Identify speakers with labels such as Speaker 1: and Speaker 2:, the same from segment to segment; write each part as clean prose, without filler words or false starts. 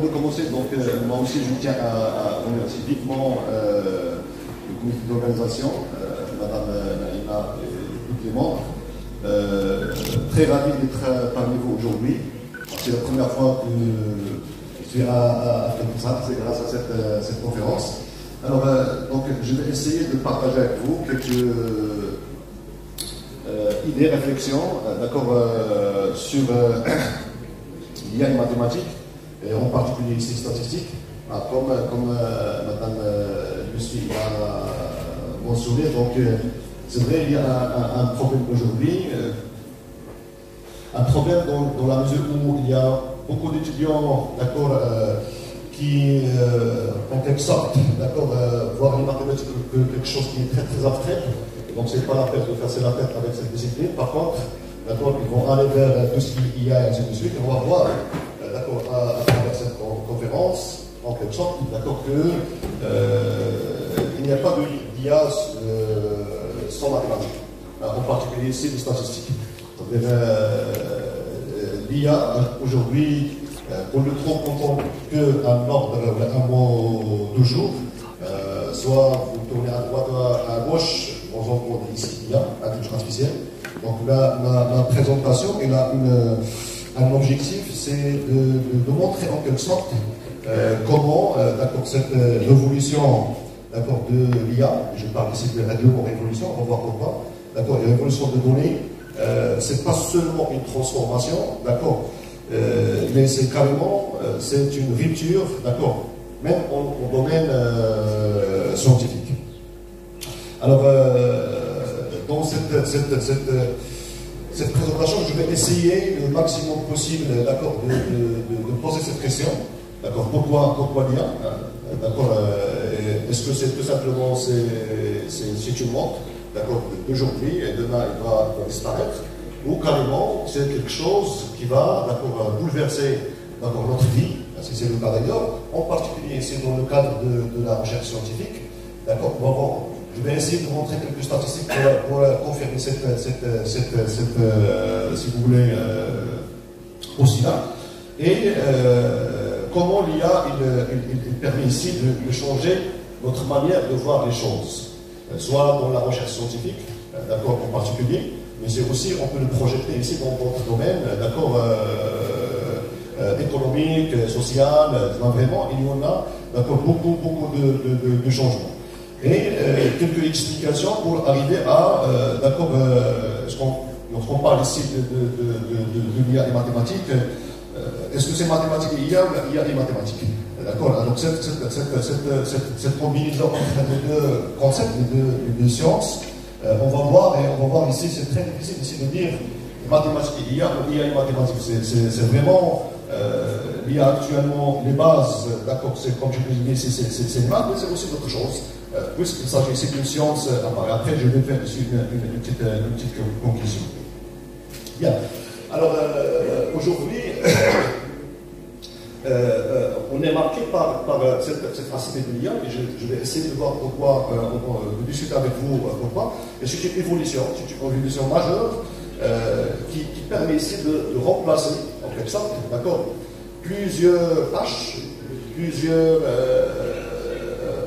Speaker 1: de commencer, donc, moi aussi je tiens à remercier vivement le comité d'organisation, Madame Naïma et tous les membres. Très ravi d'être parmi vous aujourd'hui. C'est la première fois que je suis à ça, c'est grâce à cette conférence. Alors, donc, je vais essayer de partager avec vous quelques idées, réflexions, d'accord, sur l'IA et mathématiques, et en particulier ici statistiques. Comme Madame Lucie a mentionné, donc c'est vrai, il y a un problème aujourd'hui, un problème dans la mesure où il y a beaucoup d'étudiants, d'accord, qui, en quelque sorte, d'accord, voient les mathématiques quelque chose qui est très très abstrait. Donc c'est pas la peine de casser la tête avec cette discipline. Par contre, d'accord, ils vont aller vers tout ce qui y a et ainsi de suite. Et on va voir, d'accord, à travers cette conférence, en quelque sorte, d'accord, que il n'y a pas d'IA sans mathématiques. En particulier ici, les statistiques. L'IA, aujourd'hui, on le trouve en tant qu'un ordre, un mot de jour. Soit vous tournez à droite ou à gauche, on rencontre ici l'IA, l'intelligence artificielle. Donc la présentation, elle a un objectif, c'est de montrer en quelque sorte comment, d'accord, cette révolution, d'accord, de l'IA, je parle ici de règlement révolution, on va voir pourquoi, d'accord, la révolution de données, c'est pas seulement une transformation, d'accord, mais c'est carrément, c'est une rupture, d'accord, même au domaine scientifique. Alors, dans cette présentation, je vais essayer le maximum possible, d'accord, de poser cette question, d'accord, pourquoi l'IA, d'accord, est-ce que c'est tout simplement c'est une montre, d'accord, d'aujourd'hui et demain il va disparaître, ou carrément c'est quelque chose qui va, d'accord, bouleverser, d'accord, notre vie, si c'est le cas d'ailleurs, en particulier ici dans le cadre de la recherche scientifique, d'accord, je vais essayer de montrer quelques statistiques pour confirmer cette si vous voulez, postulat. Et comment l'IA il permet ici de changer notre manière de voir les choses, soit dans la recherche scientifique, d'accord, en particulier, mais c'est aussi, on peut le projeter ici dans d'autres domaines, d'accord, économique, social, vraiment, il y en a, d'accord, beaucoup de changements. Et quelques explications pour arriver à, d'accord, lorsqu'on parle ici de l'IA et mathématiques, est-ce que c'est mathématiques et IA ou IA et mathématiques? D'accord, donc cette combinaison entre les deux concepts, les deux sciences, on va voir ici, c'est très difficile ici de dire mathématiques et IA ou IA et mathématiques. C'est vraiment l'IA actuellement, les bases, d'accord, c'est comme je vous l'ai dit ici, c'est les maths, mais c'est aussi d'autres choses. Puisqu'il s'agit ici d'une science, après je vais faire ici une petite conclusion. Bien. Alors aujourd'hui, on est marqué par cette aspect de l'IA, et je vais essayer de voir pourquoi, de discuter avec vous pourquoi. Et c'est une évolution majeure qui permet ici de remplacer, en quelque sorte, d'accord, plusieurs tâches, plusieurs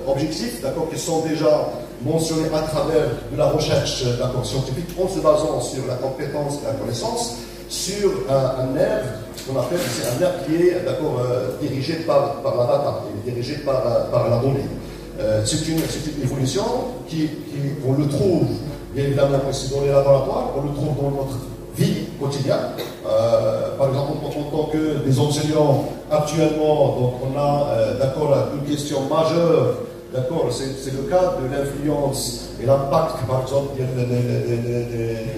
Speaker 1: objectifs, d'accord, qui sont déjà mentionnés à travers de la recherche, d'accord, scientifique, en se basant sur la compétence et la connaissance, sur un aire, ce qu'on appelle, c'est un aire qui est, d'accord, dirigé par la data, dirigé par la donnée. C'est une évolution on le trouve, bien évidemment, aussi dans les laboratoires, on le trouve dans notre vie quotidienne. Par exemple, en tant que des enseignants, actuellement, donc on a, d'accord, une question majeure. D'accord, c'est le cas de l'influence et l'impact, par exemple, de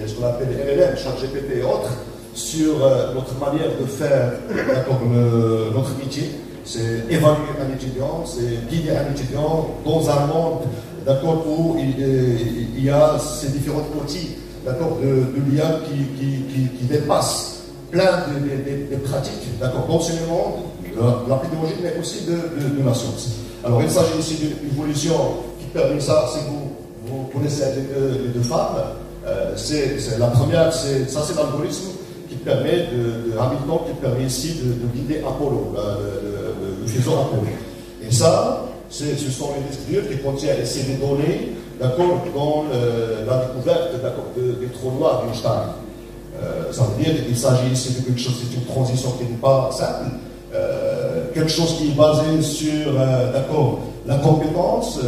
Speaker 1: ce qu'on appelle les LLM, ChatGPT et autres, sur notre manière de faire, notre métier. C'est évaluer un étudiant, c'est guider un étudiant dans un monde, d'accord, où il y a ces différents outils, d'accord, de l'IA qui dépassent plein de pratiques, d'accord, d'enseignement, de la pédagogie, mais aussi de la science. Alors, il s'agit ici d'une évolution qui permet ça, si vous connaissez les deux femmes, la première, c'est l'algorithme qui permet Hamilton qui permet ici de guider Apollo, le fuseau Apollo. Et ça, ce sont les disques qui contiennent ici des données, d'accord, dans la découverte des trous noirs d'Einstein. Ça veut dire qu'il s'agit ici de quelque chose, c'est une transition qui n'est pas simple, quelque chose qui est basé sur, d'accord, la compétence,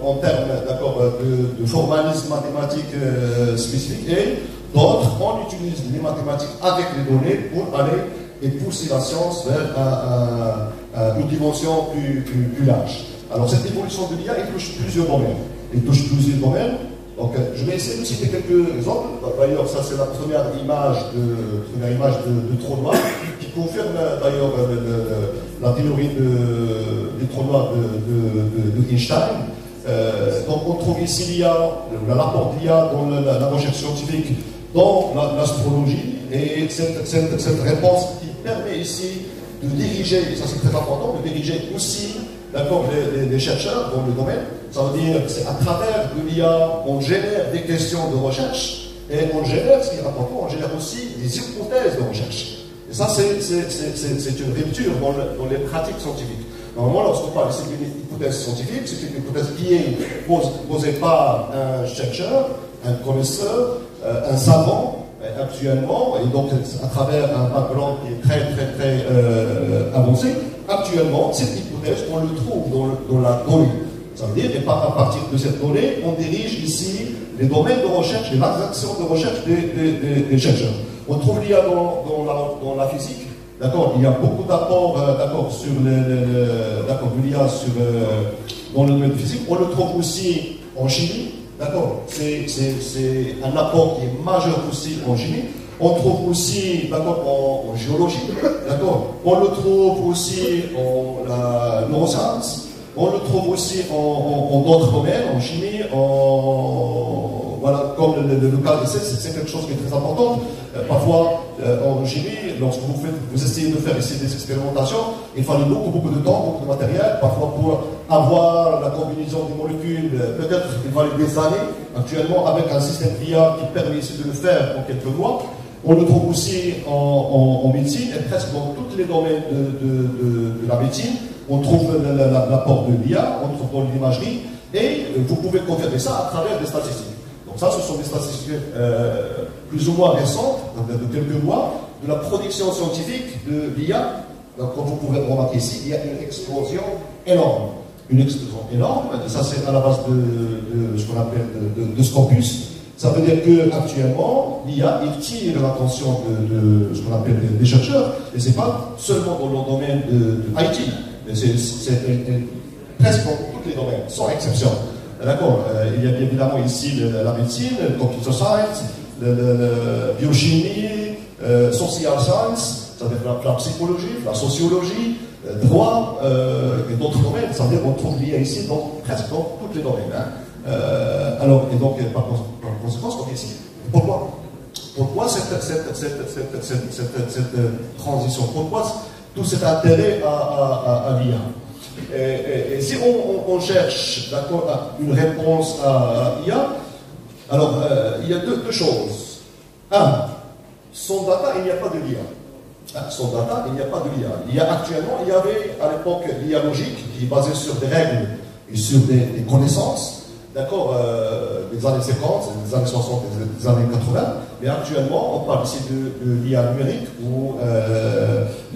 Speaker 1: en termes, de formalisme mathématique spécifique, et d'autres, on utilise les mathématiques avec les données pour aller et pousser la science vers une dimension plus large. Alors cette évolution de l'IA, elle touche plusieurs domaines. Donc je vais essayer de citer quelques exemples. D'ailleurs, ça c'est la première image de trou noir qui confirme d'ailleurs la théorie des trous noirs de Einstein. Donc on trouve ici l'apport de l'IA dans la recherche scientifique, dans l'astrologie, et cette réponse qui permet ici de diriger, ça c'est très important, de diriger aussi les chercheurs dans le domaine. Ça veut dire que c'est à travers de l'IA, on génère des questions de recherche, et on génère, ce qui est important, on génère aussi des hypothèses de recherche. Et ça, c'est une rupture dans les pratiques scientifiques. Normalement, lorsqu'on parle ici d'une hypothèse scientifique, c'est une hypothèse qui est posée par un chercheur, un connaisseur, un savant, actuellement, et donc à travers un background qui est très avancé. Actuellement, cette hypothèse, on le trouve dans la donnée. Ça veut dire que à partir de cette donnée, on dirige ici les domaines de recherche, les actions de recherche des chercheurs. On trouve l'IA dans la physique, d'accord. Il y a beaucoup d'apports, sur de l'IA dans le domaine physique. On le trouve aussi en chimie, d'accord. C'est un apport qui est majeur aussi en chimie. On trouve aussi, en géologie, d'accord. On le trouve aussi en la neuroscience. On le trouve aussi en d'autres domaines, en chimie, voilà, comme le cas d'essai, c'est quelque chose qui est très important. Parfois, en chimie, lorsque vous essayez de faire ici des expérimentations, il fallait beaucoup de temps, beaucoup de matériel. Parfois, pour avoir la combinaison des molécules, peut-être il fallait des années. Actuellement, avec un système d'IA qui permet ici de le faire en quelques mois. On le trouve aussi en médecine, et presque dans tous les domaines de la médecine. On trouve l'apport de l'IA, on trouve dans l'imagerie, et vous pouvez confirmer ça à travers des statistiques. Donc ça, ce sont des statistiques plus ou moins récentes, de quelques mois, de la production scientifique de l'IA. Donc comme vous pouvez remarquer ici, il y a une explosion énorme. Une explosion énorme, ça c'est à la base de ce qu'on appelle de Scopus. Ça veut dire qu'actuellement, l'IA, il tire l'attention de ce qu'on appelle des chercheurs, et ce n'est pas seulement dans le domaine de IT, mais c'est presque dans tous les domaines, sans exception. D'accord. Il y a évidemment ici la médecine, le computer science, la biochimie, social science, ça veut dire la psychologie, la sociologie, droit, et d'autres domaines. Ça veut dire qu'on trouve l'IA ici presque dans tous les domaines. Alors, et donc, par conséquence, donc ici, pourquoi cette transition? Pourquoi tout cet intérêt à l'IA? Et si on cherche une réponse à IA, alors il y a deux choses. Un, son data, il n'y a pas de l'IA. Son data, il n'y a pas de l'IA. L'IA actuellement, il y avait à l'époque l'IA logique qui est basée sur des règles et sur des connaissances. D'accord, des années 50, des années 60, des années 80, mais actuellement, on parle ici de l'IA numérique ou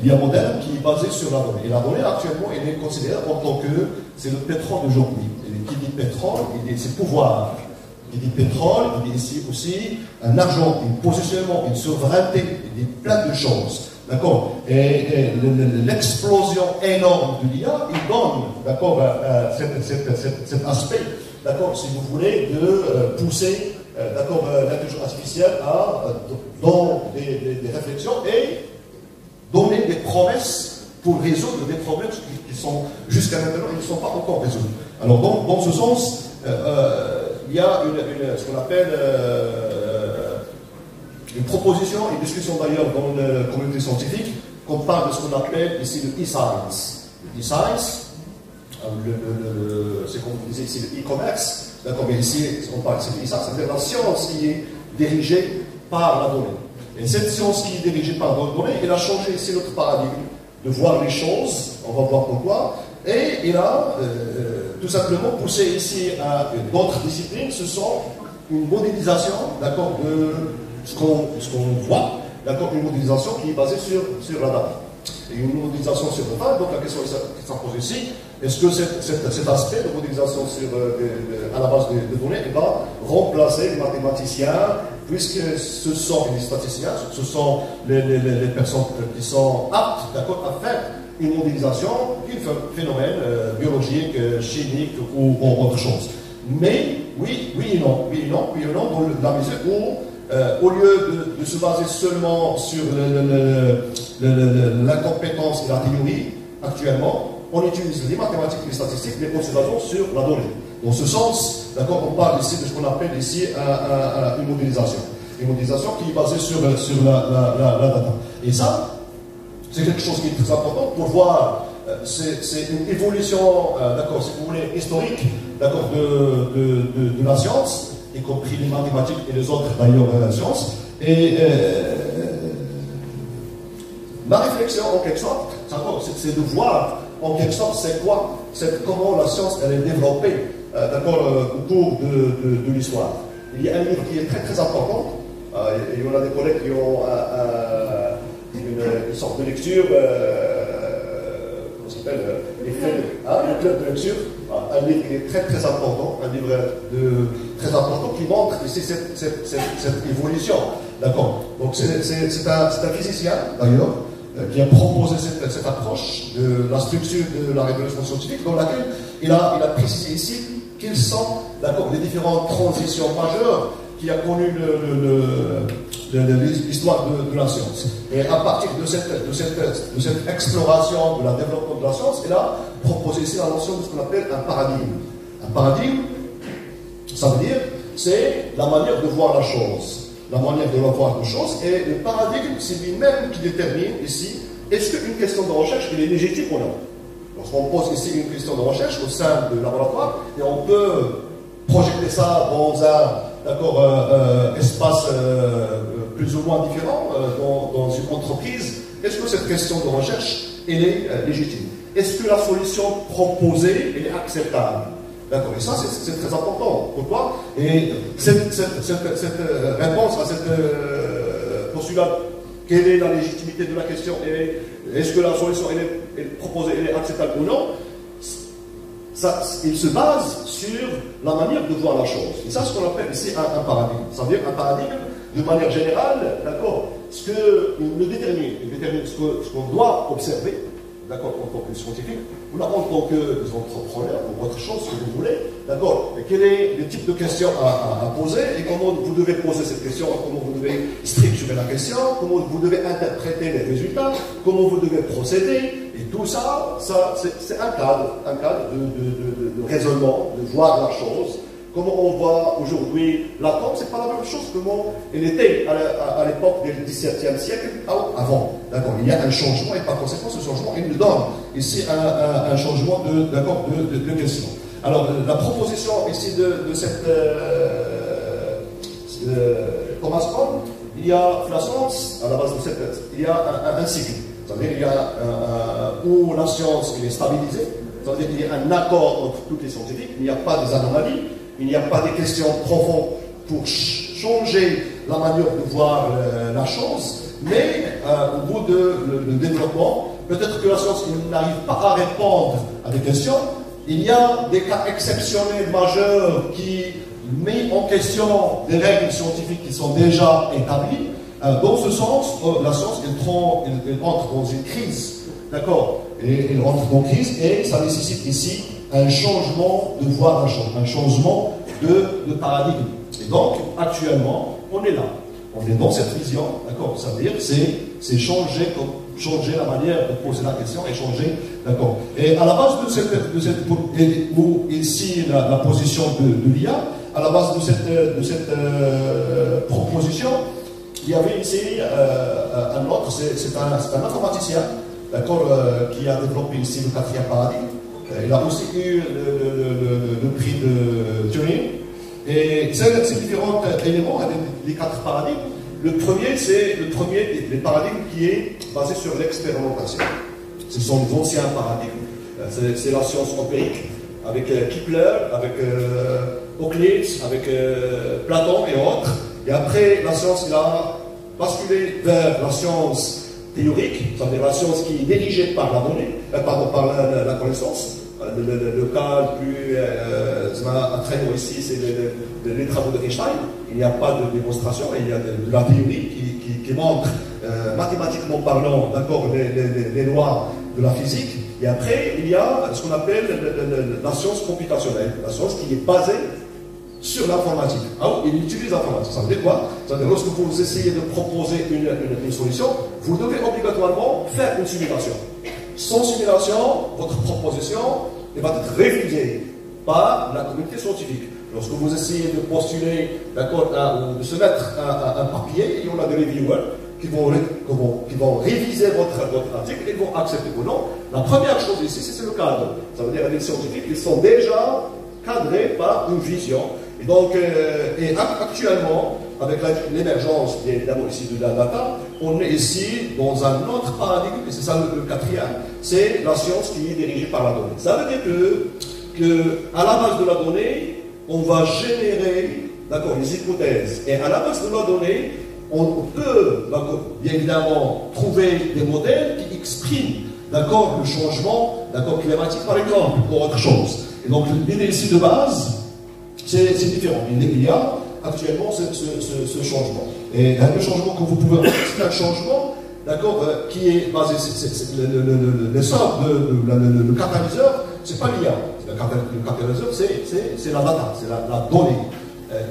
Speaker 1: l'IA moderne qui est basée sur la donnée. Et la donnée, actuellement, elle est considérée en tant que c'est le pétrole d'aujourd'hui. Et qui dit pétrole, c'est pouvoir. Qui dit pétrole, il dit ici aussi un argent, un positionnement, une souveraineté, il dit plein de choses. D'accord. Et l'explosion énorme de l'IA, il donne, d'accord, cet aspect, d'accord, si vous voulez, de pousser, d'accord, l'intelligence artificielle dans des réflexions et donner des promesses pour résoudre des problèmes qui sont, jusqu'à maintenant, ils ne sont pas encore résolus. Alors, dans ce sens, il y a ce qu'on appelle une proposition, une discussion d'ailleurs dans la communauté scientifique, qu'on parle de ce qu'on appelle ici le e-science. Le e-science, c'est comme vous disiez ici le e-commerce, d'accord, mais ici on parle ici de e-science, c'est-à-dire la science qui est dirigée par la donnée. Et cette science qui est dirigée par nos données, elle a changé ici notre paradigme de voir les choses, on va voir pourquoi, et il a tout simplement poussé ici à d'autres disciplines, ce sont une modélisation, d'accord, de ce qu'on voit, d'accord, une modélisation qui est basée sur la data. Et une modélisation sur le data, donc la question qui s'impose ici, est-ce que cet aspect de modélisation à la base de données va remplacer les mathématiciens, puisque ce sont les statisticiens, ce sont les personnes qui sont aptes, d'accord, à faire une modélisation d'un phénomène biologique, chimique ou autre chose. Mais oui et non, dans la mesure où, au lieu de se baser seulement sur l'incompétence et la théorie, actuellement, on utilise les mathématiques et les statistiques, mais on se base sur la donnée. Dans ce sens, d'accord, on parle ici de ce qu'on appelle ici une modélisation. Une modélisation qui est basée sur la data. Et ça, c'est quelque chose qui est très important pour voir, c'est une évolution, d'accord, si vous voulez, historique, d'accord, de la science, y compris les mathématiques et les autres, d'ailleurs, sciences. Et ma réflexion, en quelque sorte, c'est de voir, en quelque sorte, comment la science, elle est développée, d'accord, au cours de l'histoire. Il y a un livre qui est très très important, et on a des collègues qui ont une sorte de lecture, comment ça s'appelle, le club de lecture, un livre qui est très très important, un livre très important qui montre ici cette évolution. D'accord. Donc c'est un physicien d'ailleurs qui a proposé cette approche de la structure de la révolution scientifique, dans laquelle il a précisé ici quelles sont, d'accord, les différentes transitions majeures qui a connu l'histoire de la science. Et à partir de cette exploration, de la développement de la science, il a proposé ici la notion de ce qu'on appelle un paradigme. Un paradigme, ça veut dire, c'est la manière de voir la chose. La manière de voir les choses, et le paradigme, c'est lui-même qui détermine ici, est-ce qu'une question de recherche, elle est légitime ou non. Lorsqu'on pose ici une question de recherche au sein de laboratoire, et on peut projeter ça dans un espace plus ou moins différent, dans une entreprise, est-ce que cette question de recherche, elle est légitime? Est-ce que la solution proposée, elle est acceptable? D'accord, et ça c'est très important. Pourquoi? Et cette réponse à cette postulat, quelle est la légitimité de la question, est-ce que la solution elle est proposée, elle est acceptable ou non, il se base sur la manière de voir la chose. Et ça, c'est ce qu'on appelle ici un paradigme. Ça veut dire un paradigme, de manière générale, d'accord, ce qu'il détermine ce qu'on doit observer, d'accord, en tant que scientifique, ou là, en tant qu'entrepreneur, ou autre chose que vous voulez, d'accord, quel est le type de question à poser, et comment vous devez poser cette question, comment vous devez structurer la question, comment vous devez interpréter les résultats, comment vous devez procéder, et tout ça, c'est un cadre de raisonnement, de voir la chose. Comment on voit aujourd'hui l'atome, c'est pas la même chose que comment elle était à l'époque du XVIIe siècle avant. D'accord, il y a un changement et par conséquent ce changement il nous donne ici un changement de question. Alors la proposition ici de cette Thomas Kuhn, il y a la science à la base de cette thèse, il y a un cycle. C'est-à-dire il y a où la science est stabilisée, c'est-à-dire qu'il y a un accord entre tous les scientifiques, il n'y a pas des anomalies. Il n'y a pas des questions profondes pour changer la manière de voir la chose, mais au bout du développement, peut-être que la science n'arrive pas à répondre à des questions. Il y a des cas exceptionnels majeurs qui mettent en question des règles scientifiques qui sont déjà établies. Dans ce sens, la science elle entre dans une crise, d'accord, et elle entre dans une crise et ça nécessite ici un changement de voir la chose, un changement de paradigme. Et donc, actuellement, on est là. On est dans cette vision, d'accord. Ça veut dire c'est changer la manière de poser la question et changer, d'accord. Et à la base de cette ou ici la position de l'IA, à la base de cette proposition, il y avait ici un autre, c'est un informaticien, d'accord, qui a développé ici le 4e paradigme. Il a aussi eu le prix de Turing. Et ces différents éléments, les 4 paradigmes, Le premier, c'est le paradigme qui est basé sur l'expérimentation. Ce sont les anciens paradigmes. C'est la science empirique, avec Kepler, avec Euclide, avec Platon et autres. Et après, la science, il a basculé vers la science théorique, c'est-à-dire la science qui est dirigée par la donnée, par la connaissance. Le cas le plus attrayant ici, c'est les travaux de Einstein. Il n'y a pas de démonstration, il y a de la théorie qui montre, mathématiquement parlant, d'accord, les lois de la physique. Et après, il y a ce qu'on appelle la science computationnelle, la science qui est basée sur l'informatique. Alors, il utilise l'informatique. Ça veut dire quoi? Ça veut dire lorsque vous essayez de proposer une solution, vous devez obligatoirement faire une simulation. Sans simulation, votre proposition va être révisée par la communauté scientifique. Lorsque vous essayez de postuler, d'accord, ou de se mettre un papier, il y en a des reviewers qui vont réviser votre article et vont accepter ou non. La première chose ici, c'est le cadre. Ça veut dire que les scientifiques, ils sont déjà cadrés par une vision. Et donc, actuellement, avec l'émergence, bien évidemment, ici de la data, on est ici dans un autre paradigme, et c'est ça le quatrième, c'est la science qui est dirigée par la donnée. Ça veut dire que à la base de la donnée, on va générer, d'accord, les hypothèses. Et à la base de la donnée, on peut, bien évidemment, trouver des modèles qui expriment, d'accord, le changement, d'accord, climatique, par exemple, ou autre chose. Et donc, l'idée ici de base, c'est différent. Il y a actuellement ce changement. Et le changement que vous pouvez avoir, c'est un changement, d'accord, qui est basé, le catalyseur, c'est pas l'IA. Le catalyseur, c'est la data, c'est la donnée.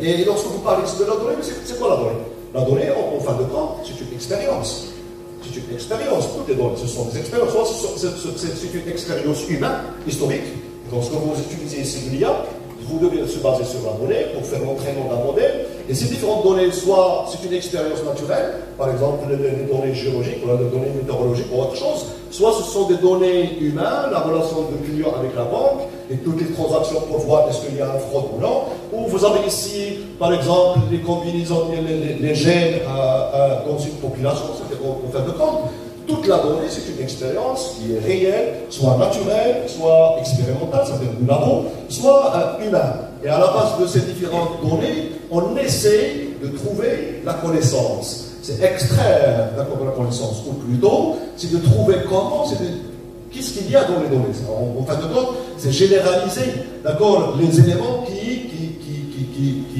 Speaker 1: Et lorsque vous parlez de la donnée, c'est quoi la donnée? La donnée, en fin de compte, c'est une expérience. C'est une expérience. Toutes les données, ce sont des expériences. C'est une expérience humaine, historique. Lorsque vous utilisez ici l'IA, vous devez se baser sur la donnée pour faire l'entraînement d'un modèle. Et ces différentes données, soit c'est une expérience naturelle, par exemple les données géologiques, ou les données météorologiques ou autre chose, soit ce sont des données humaines, la relation de client avec la banque, et toutes les transactions pour voir est-ce qu'il y a un fraude ou non. Ou vous avez ici, par exemple, les combinaisons, les gènes dans une population, c'est en fin de compte. Toute la donnée, c'est une expérience qui est réelle, soit naturelle, soit expérimentale, c'est-à-dire du labo, soit humaine. Et à la base de ces différentes données, on essaie de trouver la connaissance. C'est extraire la connaissance, ou plutôt, c'est de trouver comment, qu'est-ce qu'il y a dans les données. En fin de compte, c'est généraliser, d'accord, les éléments qui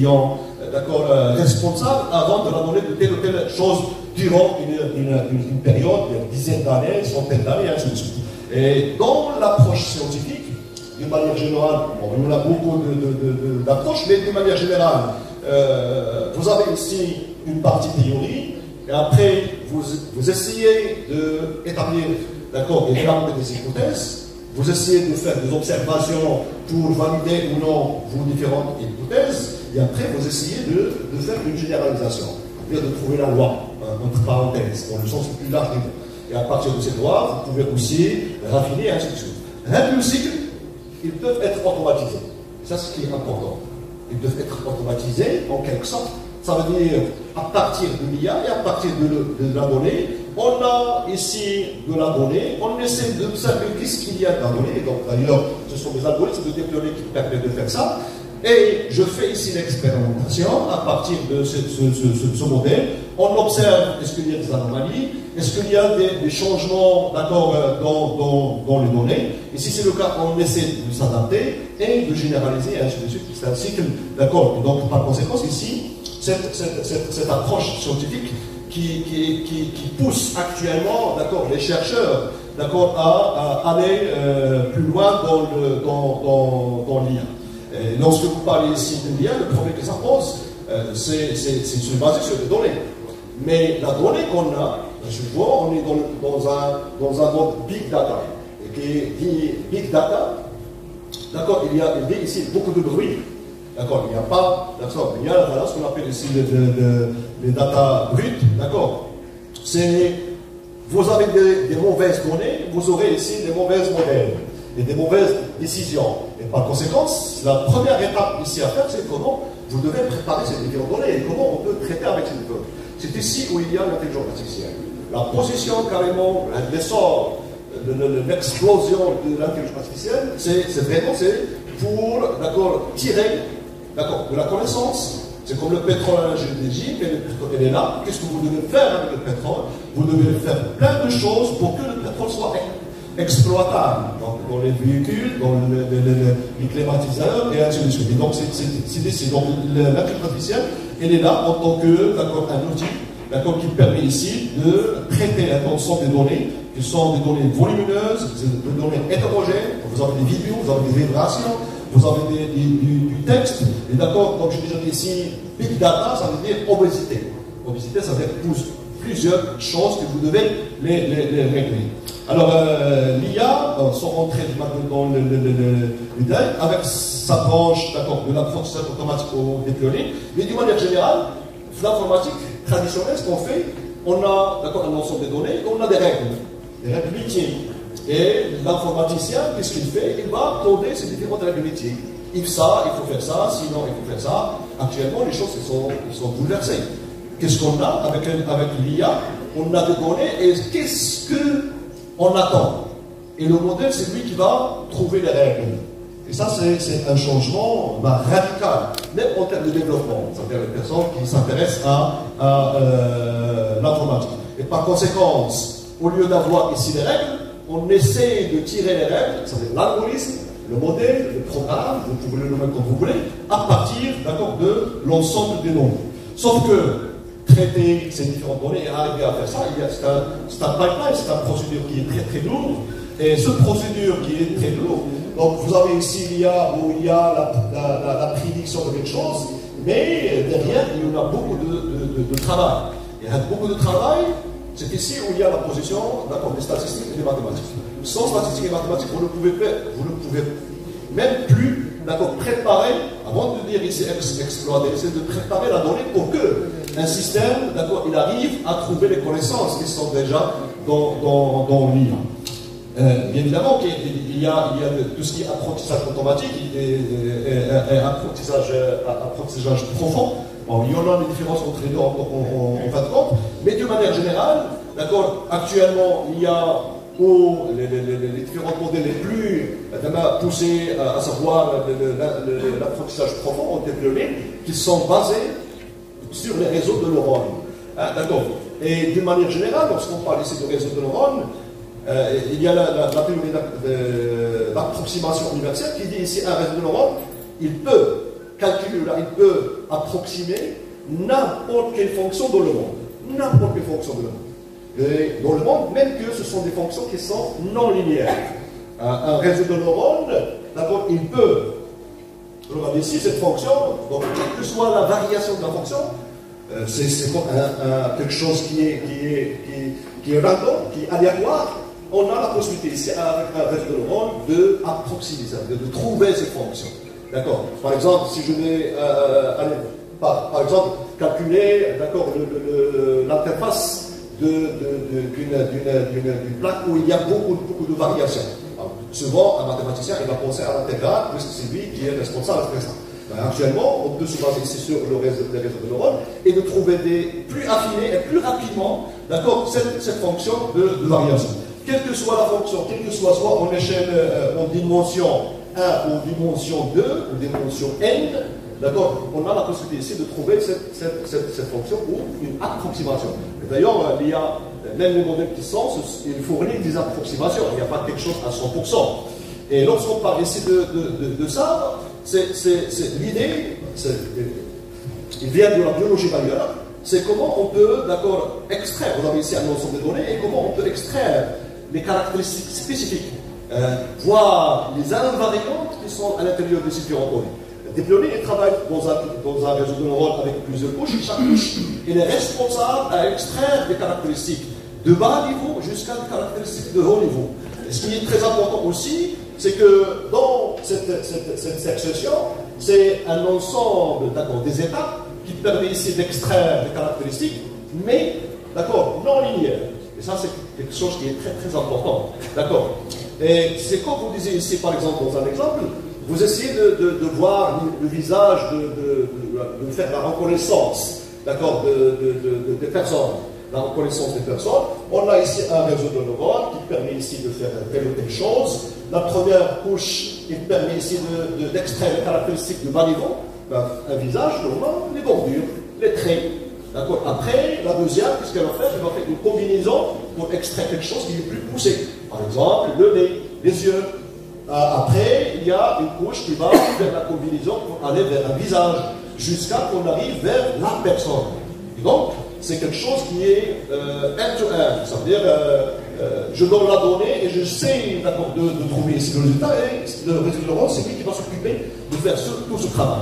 Speaker 1: ont, d'accord, responsables avant de la donner de telle ou telle chose durant une période, une dizaine d'années, une centaine d'années, ainsi de suite. Et dans l'approche scientifique, d'une manière générale, bon, il y en a beaucoup d'approches, mais d'une manière générale, vous avez ici une partie théorie, et après, vous essayez d'établir, d'accord, et d'élaborer des hypothèses, vous essayez de faire des observations pour valider ou non vos différentes hypothèses, et après, vous essayez de faire une généralisation, c'est-à-dire de trouver la loi, entre parenthèses, dans le sens le plus large du mot. Et à partir de cette loi, vous pouvez aussi raffiner, ainsi de suite. Les cycles, ils peuvent être automatisés. Ça, c'est ce qui est important. Ils peuvent être automatisés, en quelque sorte. Ça veut dire, à partir de l'IA et à partir de la donnée, on a ici de la donnée, on essaie d'observer qu'est-ce qu'il y a de la donnée. Donc, d'ailleurs, ce sont des algorithmes de deep learning qui permettent de faire ça. Et je fais ici l'expérimentation à partir de ce modèle. On observe, est-ce qu'il y a des anomalies, est-ce qu'il y a des changements, d'accord, dans les données. Et si c'est le cas, on essaie de s'adapter et de généraliser, et ainsi de suite. C'est un cycle, d'accord. Donc, par conséquent, ici, cette approche scientifique qui pousse actuellement, d'accord, les chercheurs, d'accord, à aller plus loin dans l'IA. Lorsque vous parlez ici de l'IA, le problème que ça pose, c'est basé sur les données. Mais la donnée qu'on a, je vois, on est dans un mode big data. Et qui dit big data, d'accord, il y a ici beaucoup de bruit. D'accord, il n'y a pas, d'accord, il y a voilà, ce qu'on appelle ici les data brutes, d'accord. Vous avez des mauvaises données, vous aurez ici des mauvaises modèles et des mauvaises décisions. Et par conséquent, la première étape ici à faire, c'est comment vous devez préparer ces différentes données et comment on peut traiter avec ces différentes données. c'est ici où il y a l'intelligence artificielle. La position carrément, l'essor, l'explosion de l'intelligence artificielle, c'est vraiment pour tirer de la connaissance. C'est comme le pétrole à l'énergie, mais le pétrole est là. Qu'est-ce que vous devez faire avec le pétrole? Vous devez faire plein de choses pour que le pétrole soit exploitable. Donc, dans les véhicules, dans les climatiseurs, et ainsi de suite. Et donc, c'est ici. Donc, l'intelligence artificielle, elle est là en tant qu'un outil qui permet ici de traiter un ensemble de données qui sont des données volumineuses, des données hétérogènes. Vous avez des vidéos, vous avez des vibrations, vous avez du texte. Et d'accord, comme je déjà dit ici, big data, ça veut dire obésité. Obésité, ça veut dire plusieurs choses que vous devez les régler. Alors, l'IA, sans rentrer maintenant dans le détail, avec sa branche de l'apprentissage automatique au deep learning, mais d'une manière générale, l'informatique traditionnelle, ce qu'on fait, on a un ensemble de données, on a des règles métiers. Et l'informaticien, qu'est-ce qu'il fait? Il va coder ces différentes règles métiers. Il faut faire ça, sinon il faut faire ça. Actuellement, les choses sont bouleversées. Qu'est-ce qu'on a avec l'IA? On a des données et qu'est-ce qu'on attend? Et le modèle, c'est lui qui va trouver les règles. Et ça, c'est un changement radical, même en termes de développement. C'est-à-dire les personnes qui s'intéressent à l'informatique. Et par conséquent, au lieu d'avoir ici les règles, on essaie de tirer les règles, c'est-à-dire l'algorithme, le modèle, le programme, vous pouvez le nommer comme vous voulez, à partir de l'ensemble des nombres. Sauf que traiter ces différentes données et arriver à faire ça, c'est un pipeline, c'est une procédure qui est très très lourde. Et cette procédure qui est très lourde, donc vous avez ici l'IA où il y a la prédiction de quelque chose, mais derrière il y en a beaucoup de travail. Il y a beaucoup de travail. C'est ici où il y a la position des statistiques et des mathématiques. Sans statistiques et mathématiques, vous ne pouvez même plus préparer, avant de dire ici exploiter, c'est de préparer la donnée pour que un système il arrive à trouver les connaissances qui sont déjà dans l'IA. Bien évidemment qu'il y a tout ce qui est apprentissage automatique et apprentissage profond. Bon, il y en a des différences entre les deux en fin de compte, mais de manière générale, actuellement, il y a les différents modèles les plus poussés, à savoir l'apprentissage profond en deep learning, qui sont basés sur les réseaux de neurones. D'accord. Et d'une manière générale, lorsqu'on parle ici de réseaux de neurones, il y a la théorie d'approximation universelle qui dit ici un réseau de neurones, il peut calculer, il peut approximer n'importe quelle fonction dans le monde. N'importe quelle fonction dans le monde. Et dans le monde, même que ce sont des fonctions qui sont non linéaires. Un réseau de neurones, d'abord, il peut regarder ici cette fonction, donc quelle que soit la variation de la fonction, c'est comme quelque chose qui est random, qui est aléatoire. On a la possibilité ici, avec un réseau de neurones, d'approximer ça, de trouver ces fonctions. D'accord. Par exemple, si je vais par exemple calculer l'interface d'une plaque où il y a beaucoup de variations. Alors, souvent, un mathématicien il va penser à l'intégrale puisque c'est lui qui est responsable de ça. Actuellement, on peut se baser ici sur le réseau de neurones et de trouver plus affinés et plus rapidement cette fonction de variation. Quelle que soit la fonction, quelle que soit en échelle, en dimension 1 ou dimension 2 ou dimension n, d'accord, on a la possibilité ici de trouver cette fonction ou une approximation. D'ailleurs, il y a même les modèles qui sont, ils fournissent des approximations, il n'y a pas quelque chose à 100%. Et lorsqu'on parle ici de ça, l'idée, il vient de la biologie d'ailleurs, c'est comment on peut, extraire, vous avez ici un ensemble de données, et comment on peut extraire les caractéristiques spécifiques, voire les invariantes qui sont à l'intérieur des différents données. Le deep learning travaille dans un réseau de neurones avec plusieurs couches, et chaque couche il est responsable à extraire des caractéristiques de bas niveau jusqu'à des caractéristiques de haut niveau. Et ce qui est très important aussi, c'est que dans cette expression, c'est un ensemble des étapes qui permet ici d'extraire des caractéristiques, mais non linéaires. Et ça, c'est quelque chose qui est très très important. D'accord. Et c'est comme vous disiez ici, par exemple, dans un exemple, vous essayez de voir le visage, de faire la reconnaissance. d'accord, des personnes, la reconnaissance des personnes. On a ici un réseau de neurones qui permet ici de faire telle ou telle chose. La première couche, il permet ici d'extraire les caractéristiques du bas niveau, un visage normal, les bordures, les traits. D'accord. Après, la deuxième, qu'est-ce qu'elle va faire? Elle va faire une combinaison pour extraire quelque chose qui est plus poussé. Par exemple, le nez, les yeux. Après, il y a une couche qui va faire la combinaison pour aller vers un visage, jusqu'à qu'on arrive vers la personne. Et donc, c'est quelque chose qui est end-to-end. Ça veut dire, je donne la donnée et je sais de trouver ici le résultat, et le résultat, c'est lui qui va s'occuper de faire tout ce travail.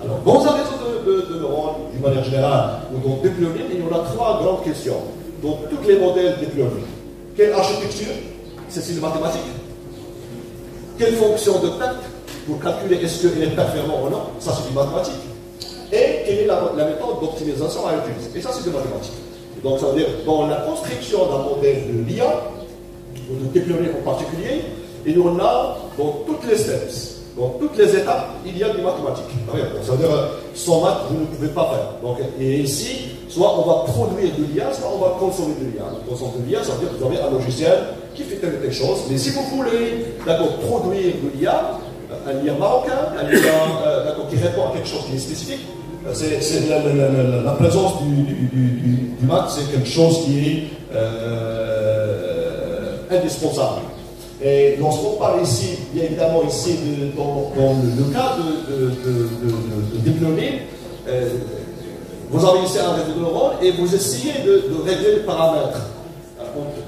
Speaker 1: Alors, dans un réseau de neurones, d'une manière générale, ou dans deep learning, il y en a trois grandes questions. Dans tous les modèles deep learning, quelle architecture? C'est une mathématique. Quelle fonction de tête pour calculer est-ce qu'il est performant ou non? Ça, c'est une mathématique. Et quelle est la méthode d'optimisation à utiliser? Et ça, c'est une mathématique. Et donc, ça veut dire, dans la construction d'un modèle de l'IA, ou de deep learning en particulier, il y en a dans toutes les steps. Dans toutes les étapes, il y a des mathématiques. Donc, ça veut dire, sans maths, vous ne pouvez pas faire. Donc, et ici, soit on va produire de l'IA, soit on va consommer de l'IA. Consommer de l'IA, ça veut dire que vous avez un logiciel qui fait telle ou telle chose. Mais si vous voulez, produire de l'IA, un IA marocain, un IA qui répond à quelque chose qui est spécifique, c'est la présence du maths, c'est quelque chose qui est indispensable. Et lorsqu'on parle ici, bien évidemment, ici, dans le cas de deep learning, vous avez ici un réseau de neurones et vous essayez de régler les paramètres.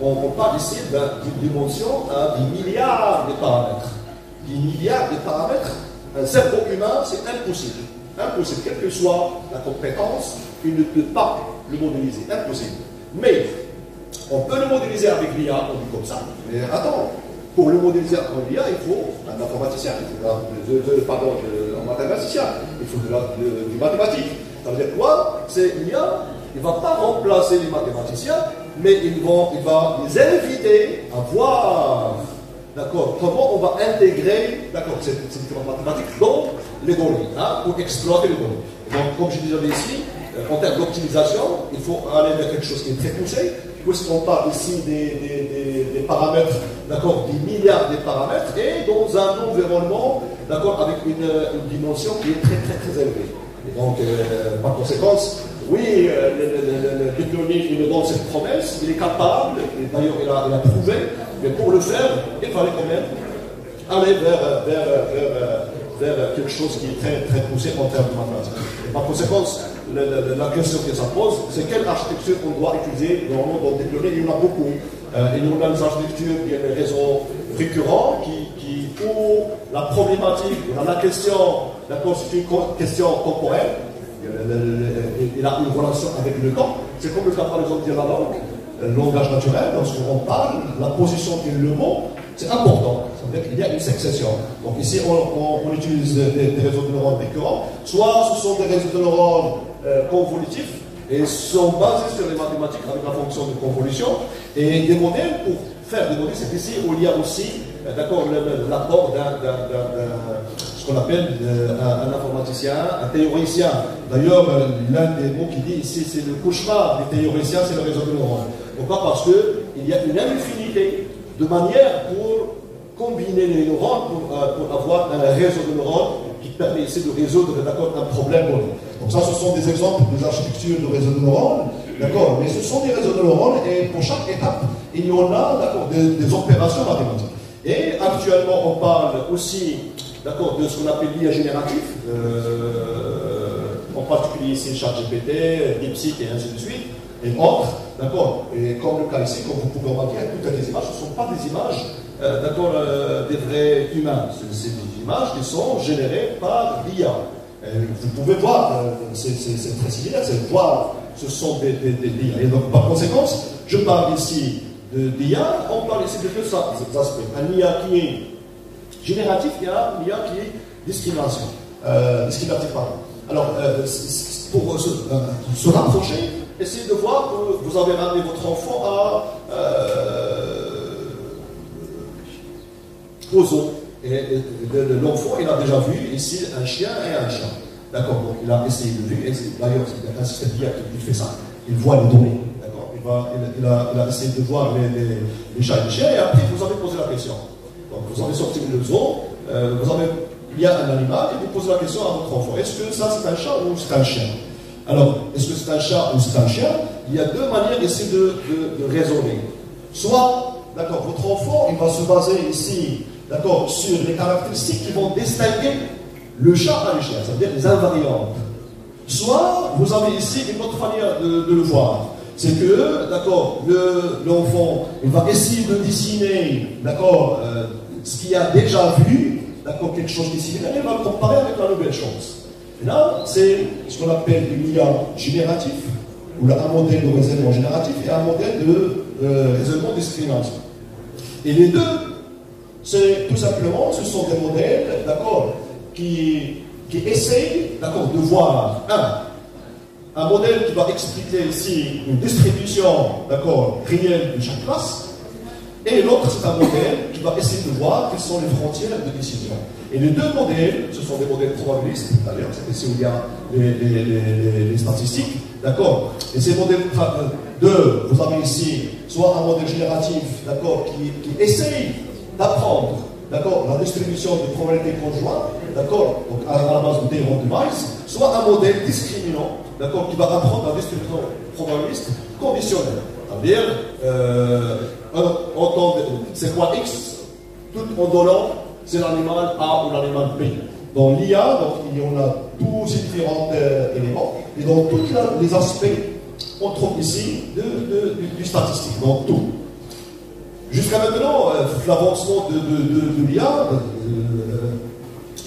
Speaker 1: On parle ici d'une dimension à des milliards de paramètres. Des milliards de paramètres, un cerveau humain, c'est impossible. Impossible, quelle que soit la compétence, il ne peut pas le modéliser. Impossible. Mais, on peut le modéliser avec l'IA, on dit comme ça. Mais attends. Pour le modéliser en IA, il faut un informaticien, un mathématicien, il faut du mathématique. Ça veut dire quoi? C'est l'IA, il ne va pas remplacer les mathématiciens, mais il va les inviter à voir, d'accord, comment on va intégrer, d'accord, cette mathématique dans les données, pour exploiter les données. Donc, comme je disais ici, en termes d'optimisation, il faut aller vers quelque chose qui est très poussé. Puisqu'on parle ici des paramètres, d'accord, des milliards de paramètres, et dans un environnement, d'accord, avec une dimension qui est très, très, très élevée. Et donc, par conséquence, oui, le deep learning, il nous donne cette promesse, il est capable, et d'ailleurs, il a prouvé, mais pour le faire, il fallait quand même aller vers quelque chose qui est très, très poussé en termes de mathématiques. Et par conséquence, la question que ça pose, c'est quelle architecture on doit utiliser dans le monde dans deep learning. Il y en a beaucoup. Il y en a des architectures, il y a des réseaux récurrents où la problématique, la question, constitue une question temporelle. Il a une relation avec le temps. C'est comme le cas par exemple de la langue, le langage naturel. Lorsqu'on parle, la position qui est le mot, c'est important. Ça veut dire qu'il y a une succession. Donc ici, on utilise des réseaux de neurones récurrents. Soit ce sont des réseaux de neurones convolutifs et sont basés sur les mathématiques avec la fonction de convolution. Et des modèles, pour faire des modèles, c'est ici où il y a aussi l'apport ce qu'on appelle un informaticien, un théoricien. D'ailleurs, l'un des mots qui dit ici, c'est le cauchemar des théoriciens, c'est le réseau de neurones. Pourquoi? Parce qu'il y a une infinité de manières pour combiner les neurones, pour avoir un réseau de neurones qui permet ici de résoudre un problème donné. Donc ça, ce sont des exemples des architectures de réseaux de neurones, d'accord, mais ce sont des réseaux de neurones et pour chaque étape, il y en a des opérations mathématiques. Et actuellement, on parle aussi de ce qu'on appelle l'IA génératif, en particulier ici ChatGPT, DeepSeek et ainsi de suite, et autres, d'accord. Et comme le cas ici, comme vous pouvez remarquer, toutes les images, ce ne sont pas des images, des vrais humains. C'est des images qui sont générées par l'IA. Vous pouvez voir, c'est très similaire, c'est voir, ce sont des IA. Et donc, par conséquence, je parle ici d'IA, on parle ici de deux aspects. Un IA qui est génératif et un IA qui est discriminatif, pardon. Alors, pour se rapprocher, essayez de voir que vous avez ramené votre enfant aux eaux. Et l'enfant, il a déjà vu ici un chien et un chat. D'accord, donc il a essayé de vue, d'ailleurs, il y a un système qui fait ça. Il voit les données, d'accord, il a essayé de voir les chats et les chiens, et après vous avez posé la question. Donc vous avez sorti le zoo, il y a un animal, et vous posez la question à votre enfant, est-ce que ça c'est un chat ou c'est un chien? Alors, est-ce que c'est un chat ou c'est un chien? Il y a deux manières d'essayer de raisonner. Soit, d'accord, votre enfant, il va se baser ici, d'accord, sur les caractéristiques qui vont distinguer le chat et le chien, c'est-à-dire les invariantes. Soit, vous avez ici une autre manière de le voir. C'est que, d'accord, l'enfant, il va essayer de dessiner, d'accord, ce qu'il a déjà vu, d'accord, quelque chose qui est similaire, il va le comparer avec la nouvelle chose. Et là, c'est ce qu'on appelle une IA génératif, ou là, un modèle de raisonnement génératif et un modèle de raisonnement discriminatif. Et les deux, c'est tout simplement, ce sont des modèles, d'accord, qui essayent, d'accord, de voir un modèle qui va expliquer ici une distribution, d'accord, réelle de chaque classe, et l'autre, c'est un modèle qui va essayer de voir quelles sont les frontières de décision. Et les deux modèles, ce sont des modèles probabilistes, d'ailleurs, c'est ici où il y a les statistiques, d'accord. Et ces modèles vous avez ici soit un modèle génératif, d'accord, qui essaye d'apprendre, d'accord, la distribution de probabilités conjointes, d'accord, donc à la base de des randomize, soit un modèle discriminant, d'accord, qui va apprendre la distribution probabiliste conditionnelle. C'est-à-dire, c'est quoi X, tout en donnant c'est l'animal A ou l'animal B. Dans l'IA, il y en a tous ces différents éléments, et dans tous les aspects, on trouve ici du statistique, dans tout. Jusqu'à maintenant, l'avancement de l'IA,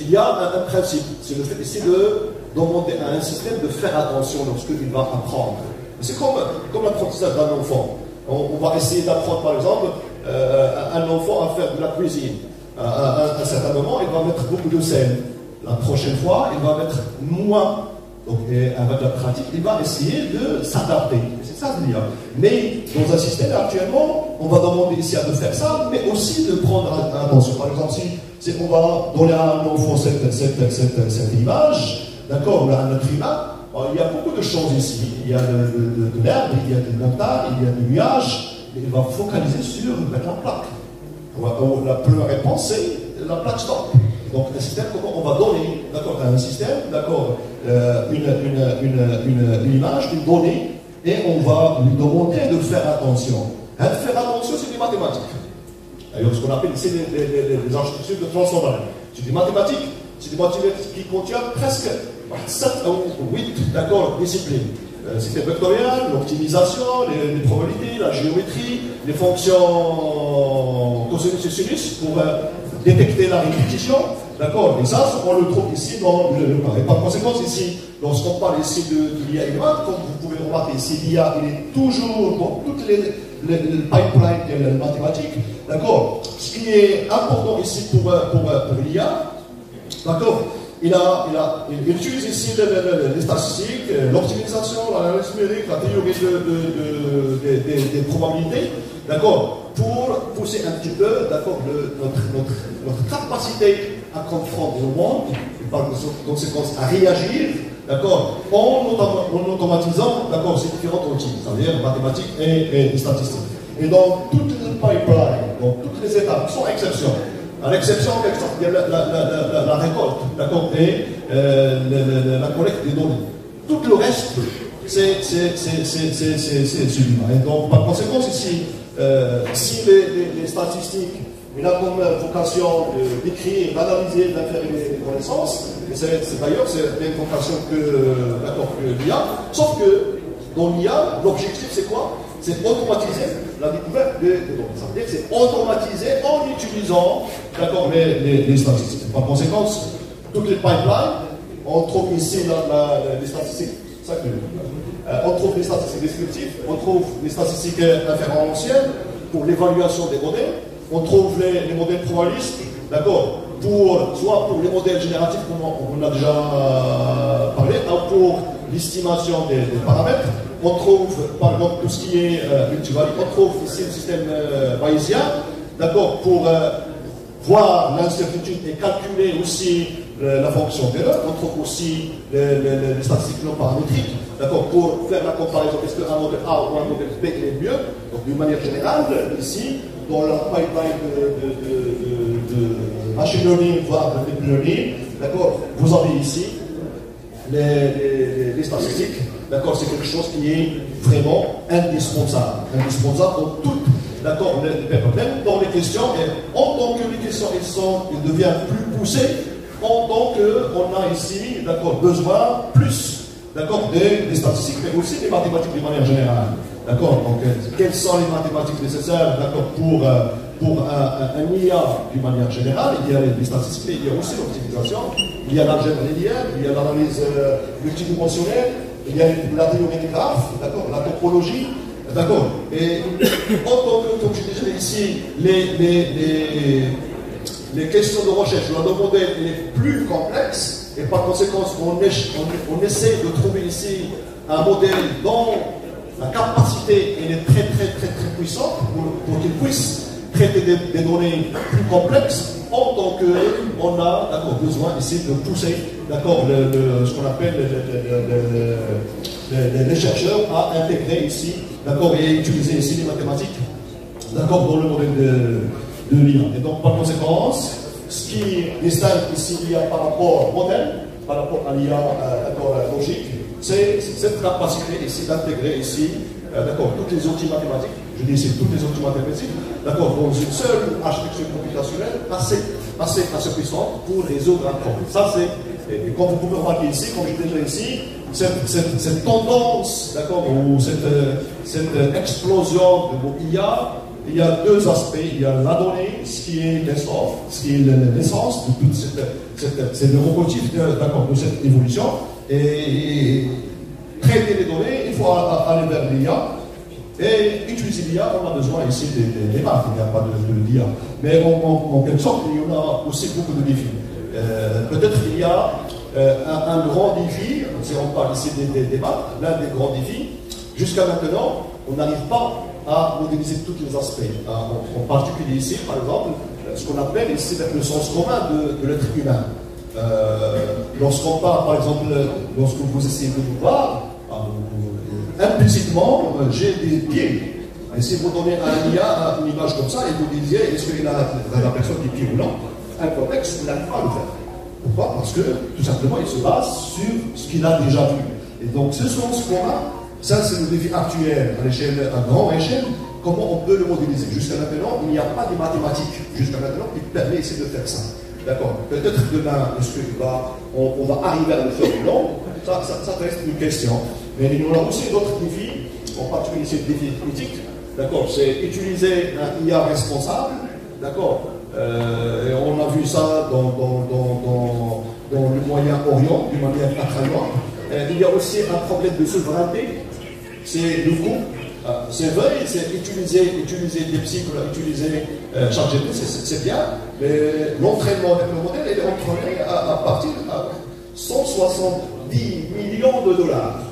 Speaker 1: il y a un principe, c'est le fait ici de demander à un système de faire attention lorsqu'il va apprendre. C'est comme l'apprentissage d'un enfant. On va essayer d'apprendre, par exemple, un enfant à faire de la cuisine. À un certain moment, il va mettre beaucoup de sel. La prochaine fois, il va mettre moins. Donc, avec la pratique, il va essayer de s'adapter. C'est ça l'IA. Mais dans un système actuellement, on va demander ici à de faire ça, mais aussi de prendre attention. Par exemple, si on va donner à un enfant cette image, d'accord, ou à un être humain, il y a beaucoup de choses ici. Il y a de l'herbe, il y a des montagnes, il y a des nuages, et il va focaliser sur la plaque. La première réponse, c'est la plaque stop. Donc, un système, comment on va donner, d'accord, à un système, d'accord, une image, une donnée, et on va lui demander de faire attention. Faire attention, c'est des mathématiques. D'ailleurs, ce qu'on appelle ici les architectures de transformation. C'est des mathématiques, qui contiennent presque 7 ou 8, d'accord, disciplines. Système vectoriel, l'optimisation, les probabilités, la géométrie, les fonctions cosinus et sinus pour détecter la répétition, d'accord. Et ça, on le trouve ici dans le cas. Et par conséquent, ici, lorsqu'on parle ici de l'IA humaine, comme vous pouvez remarquer ici, l'IA, il est toujours dans toutes les pipelines mathématiques, d'accord. Ce qui est important ici pour l'IA, d'accord. Il utilise ici les statistiques, l'optimisation, l'analyse numérique, la théorie des probabilités, d'accord, pour pousser un petit peu, d'accord, notre capacité à comprendre le monde, et par conséquence à réagir, d'accord, en automatisant, d'accord, ces différents outils, c'est-à-dire mathématiques et statistiques. Et dans toutes les pipelines, dans toutes les étapes, sans exception. À l'exception, il y a la récolte, d'accord, et la collecte des données. Tout le reste, c'est celui-là. Et donc, par conséquent, ici, si les statistiques, il a comme vocation d'écrire, d'analyser, d'inférer les connaissances, et d'ailleurs, c'est une vocation que l'IA, sauf que dans l'IA, l'objectif, c'est quoi? C'est automatiser la découverte des données. Ça veut dire que c'est automatisé en utilisant, d'accord, les statistiques. Par conséquent, toutes les pipelines, on trouve ici les statistiques. On trouve les statistiques descriptives, on trouve les statistiques inférentielles pour l'évaluation des données, on trouve les modèles probabilistes, d'accord, soit pour les modèles génératifs, comme on a déjà parlé, pour l'estimation des paramètres. On trouve, par exemple, tout ce qui est multivarié. On trouve ici le système bayésien, d'accord, pour voir l'incertitude et calculer aussi la fonction d'erreur, on trouve aussi les statistiques non paramétriques, d'accord, pour faire la comparaison, est-ce qu'un modèle A ou un modèle B est mieux. Donc d'une manière générale, ici, dans la pipeline de machine learning, voire de deep learning, d'accord, vous avez ici les statistiques, d'accord, c'est quelque chose qui est vraiment indispensable dans toutes, d'accord, même dans les questions, et en tant que les questions ils deviennent plus poussées, en tant qu'on a ici, d'accord, besoin plus, d'accord, des statistiques, mais aussi des mathématiques de manière générale, d'accord. Donc, quelles sont les mathématiques nécessaires, d'accord, pour un IA d'une manière générale? Il y a les statistiques, mais il y a aussi l'optimisation, il y a l'algèbre linéaire, il y a l'analyse multidimensionnelle, il y a la théorie des graphes, d'accord, la topologie, d'accord. Et en tant que, comme je disais ici, les questions de recherche, le modèle est plus complexe, et par conséquent, on essaie de trouver ici un modèle dont la capacité est très puissante pour qu'il puisse traiter des données plus complexes, en tant qu'on a besoin ici de pousser ce qu'on appelle les chercheurs à intégrer ici et utiliser ici les mathématiques dans le modèle de l'IA. Et donc par conséquent, ce qui distingue ici l'IA par rapport au modèle, par rapport à l'IA logique, c'est cette capacité ici d'intégrer ici tous les outils mathématiques, je dis ici tous les outils mathématiques, dans une seule architecture computationnelle assez puissante pour résoudre un problème. Ça c'est, comme vous pouvez remarquer ici, comme je disais ici, cette tendance, ou cette explosion de vos IA, il y a deux aspects. Il y a la donnée, ce qui est l'essence, de toute c'est le motif de cette évolution. Et traiter les données, il faut aller vers l'IA. Et utiliser l'IA, on a besoin ici des maths, il n'y a pas de l'IA. Mais en quelque sorte, il y en a aussi beaucoup de défis. Peut-être qu'il y a un grand défi, si on parle ici des maths, l'un des grands défis, jusqu'à maintenant, on n'arrive pas à modéliser tous les aspects. En particulier ici, par exemple, ce qu'on appelle ici le sens commun de l'être humain. Lorsqu'on parle, par exemple, lorsque vous essayez de nous voir, implicitement, j'ai des pieds. Et si vous donnez à un IA une image comme ça et vous disiez, est-ce qu'il a la personne des pieds ou non, un contexte, il n'arrive pas à le faire. Pourquoi? Parce que, tout simplement, il se base sur ce qu'il a déjà vu. Et donc, ce sens commun, ça, c'est le défi actuel à grande échelle. Comment on peut le modéliser? Jusqu'à maintenant, il n'y a pas de mathématiques. Jusqu'à maintenant, qui permet ici de faire ça. D'accord. Peut-être demain, est-ce qu'on va arriver à le faire ou non? Ça reste une question. Mais il y en a aussi d'autres défis, en particulier ces défis critiques. D'accord. C'est utiliser un IA responsable. D'accord. Et on a vu ça dans le Moyen-Orient, d'une manière attrayante. Il y a aussi un problème de souveraineté. C'est le coût. C'est vrai, c'est utiliser des cycles, utiliser ChatGPT, c'est bien, mais l'entraînement avec le modèle, il est entraîné à partir de 170 millions de dollars.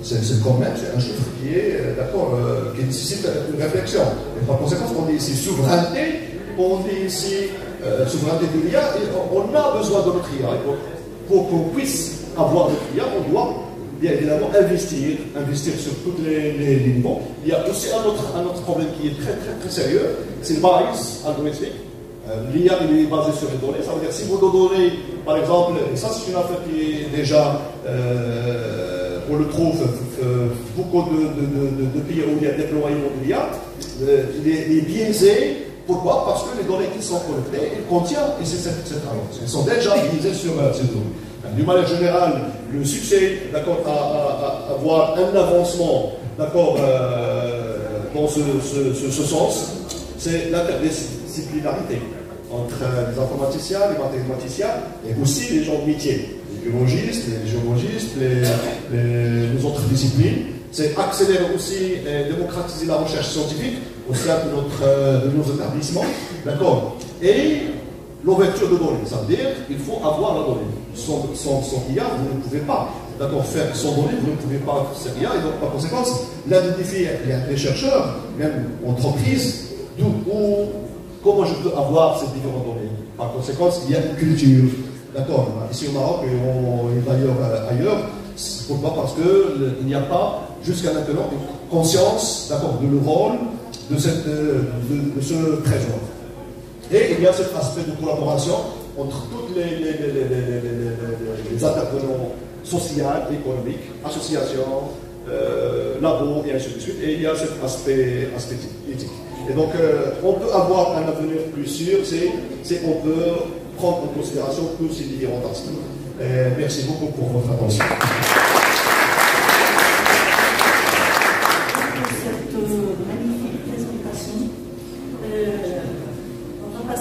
Speaker 1: C'est quand même un chiffre qui est, qui nécessite une réflexion. Et par conséquent, on dit ici souveraineté, on dit ici souveraineté de l'IA, et on a besoin de notre IA. Pour qu'on puisse avoir notre IA, on doit bien évidemment investir sur tous les niveaux. Il y a aussi un autre problème qui est très sérieux, c'est le bias algorithmique. L'IA est basé sur les données, ça veut dire si vous donnez, par exemple, et ça c'est une affaire qui est déjà, on le trouve beaucoup de pays où il y a déploiement de l'IA, les biaisés. Pourquoi? Parce que les données qui sont collectées, elles contiennent, et c'est cette annonce. Elles sont déjà biaisées sur ces données. D'une manière générale, le succès, à avoir un avancement, dans ce sens, c'est l'interdisciplinarité entre les informaticiens, les mathématiciens, et aussi les gens de métier, les biologistes, les géologistes, les autres disciplines. C'est accélérer aussi et démocratiser la recherche scientifique au sein de nos établissements, d'accord. Et l'ouverture de données, ça veut dire qu'il faut avoir la donnée. Sans IA, vous ne pouvez pas, faire sans données, vous ne pouvez pas faire IA, et donc par conséquent, l'un des défis, il y a des chercheurs, même entreprises, comment je peux avoir ces différentes données. Par conséquent, il y a une culture, d'accord, ici au Maroc et d'ailleurs ailleurs. Pourquoi? Parce qu'il n'y a pas jusqu'à maintenant une conscience, d'accord, de le rôle de ce trésor. Et il y a cet aspect de collaboration entre toutes les intervenants sociaux, économiques, associations, labos et ainsi de suite. Et il y a cet aspect éthique. Et donc, on peut avoir un avenir plus sûr, c'est qu'on peut prendre en considération tous ces différents aspects. Merci beaucoup pour votre attention.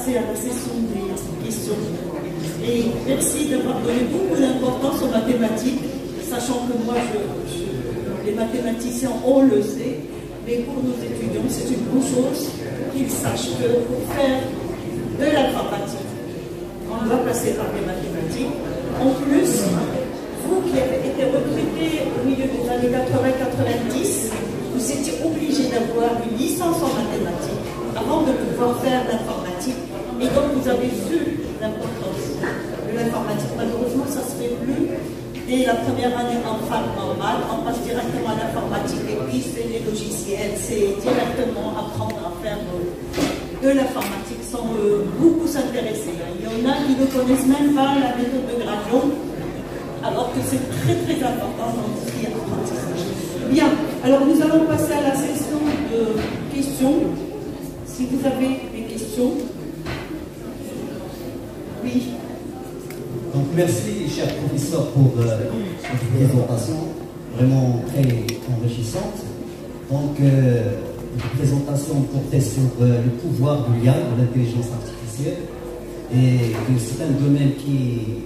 Speaker 2: À la session des questions. Et merci d'avoir donné beaucoup d'importance aux mathématiques, sachant que moi, les mathématiciens, on le sait, mais pour nos étudiants, c'est une bonne chose qu'ils sachent que pour faire de l'informatique, on doit passer par les mathématiques. En plus, vous qui avez été recrutés au milieu des années 80-90, vous étiez obligés d'avoir une licence en mathématiques avant de pouvoir faire l'informatique. Et donc vous avez vu l'importance de l'informatique. Malheureusement, ça ne se fait plus. Dès la première année en fac normale, on passe directement à l'informatique et puis c'est les logiciels, c'est directement apprendre à faire de l'informatique sans beaucoup s'intéresser. Il y en a qui ne connaissent même pas la méthode de Gradion, alors que c'est très très important dans tout ce qui est apprentissage. Bien, alors nous allons passer à la session de questions. Si vous avez des questions. Oui.
Speaker 3: Donc merci, cher professeur, pour votre présentation, vraiment très enrichissante. Donc, une présentation portée sur le pouvoir de l'IA, de l'intelligence artificielle, et que c'est un domaine qui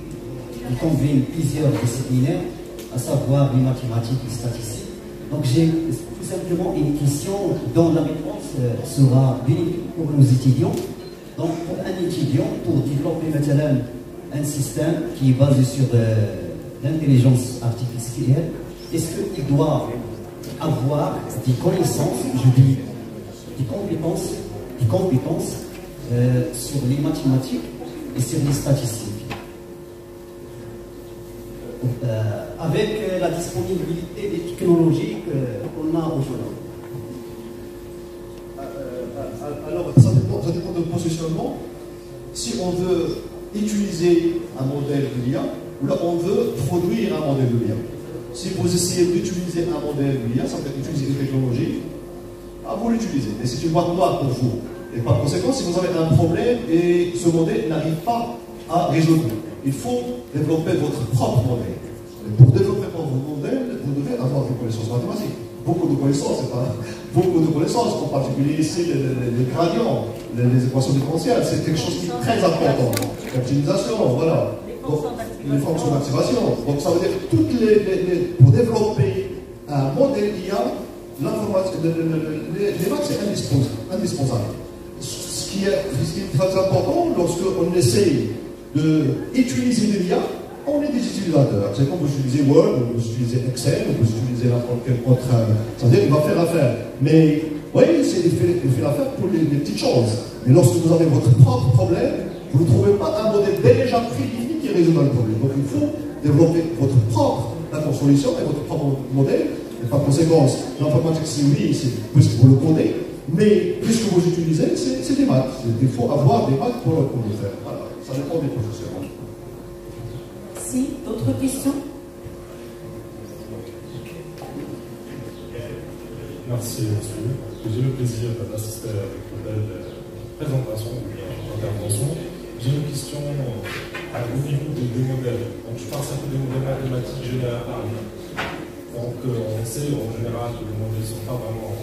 Speaker 3: combine plusieurs disciplinaires, à savoir les mathématiques et les statistiques. Donc j'ai tout simplement une question dont la réponse sera bénéfique pour nos étudiants. Donc, pour un étudiant, pour développer maintenant un système qui est basé sur l'intelligence artificielle, est-ce qu'il doit avoir des connaissances, je dis des compétences sur les mathématiques et sur les statistiques, avec la disponibilité des technologies qu'on a aujourd'hui?
Speaker 1: Alors, ça dépend de positionnement. Si on veut utiliser un modèle de l'IA, ou là on veut produire un modèle de l'IA. Si vous essayez d'utiliser un modèle de l'IA, ça veut dire utiliser une technologie, vous l'utilisez. Mais c'est une boîte noire pour vous. Et par conséquent, si vous avez un problème et ce modèle n'arrive pas à résoudre, il faut développer votre propre modèle. Et pour développer votre modèle, vous devez avoir des connaissances mathématiques. Beaucoup de connaissances, c'est pas beaucoup de connaissances, en particulier ici les gradients, les équations différentielles, c'est quelque chose qui est très important. L'optimisation, voilà. Donc, les fonctions d'activation. Donc ça veut dire que pour développer un modèle IA, les maths c'est indispensable. Ce qui est très important lorsqu'on essaye d'utiliser l'IA, on est des utilisateurs. C'est comme vous utilisez Word, vous utilisez Excel, vous utilisez n'importe quel autre. C'est-à-dire qu'il va faire l'affaire. Mais, oui, il fait l'affaire pour les petites choses. Mais lorsque vous avez votre propre problème, vous ne trouvez pas un modèle déjà prédéfini qui résout le problème. Donc il faut développer votre propre solution et votre propre modèle. Et par conséquent, l'informatique, c'est oui, puisque vous le codez, mais puisque vous utilisez, c'est des maths. Il faut avoir des maths pour le faire. Voilà, ça dépend des professionnels.
Speaker 2: Si, d'autres questions?
Speaker 4: Merci, monsieur. J'ai le plaisir d'assister à une belle présentation ou intervention. J'ai une question au niveau des modèles. Donc, je parle un peu des modèles mathématiques générales. Donc, on sait en général que les modèles ne sont pas vraiment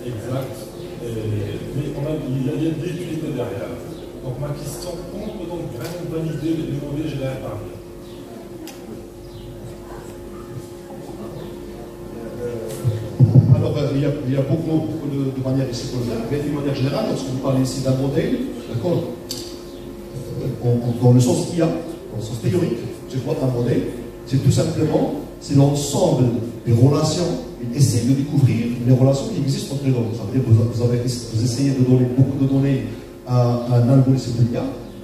Speaker 4: exacts, mais il y a des utilités derrière. Donc, ma question, comment on peut donc vraiment valider les modèles généraux?
Speaker 1: Il y a beaucoup de manières ici pour le faire, mais d'une manière générale, lorsque vous parlez ici d'un modèle, d'accord, dans le sens IA, dans le sens théorique, c'est quoi un modèle? C'est tout simplement, c'est l'ensemble des relations, et essayer de découvrir les relations qui existent entre les données. Ça veut dire que vous essayez de donner beaucoup de données à un algorithme d'IA,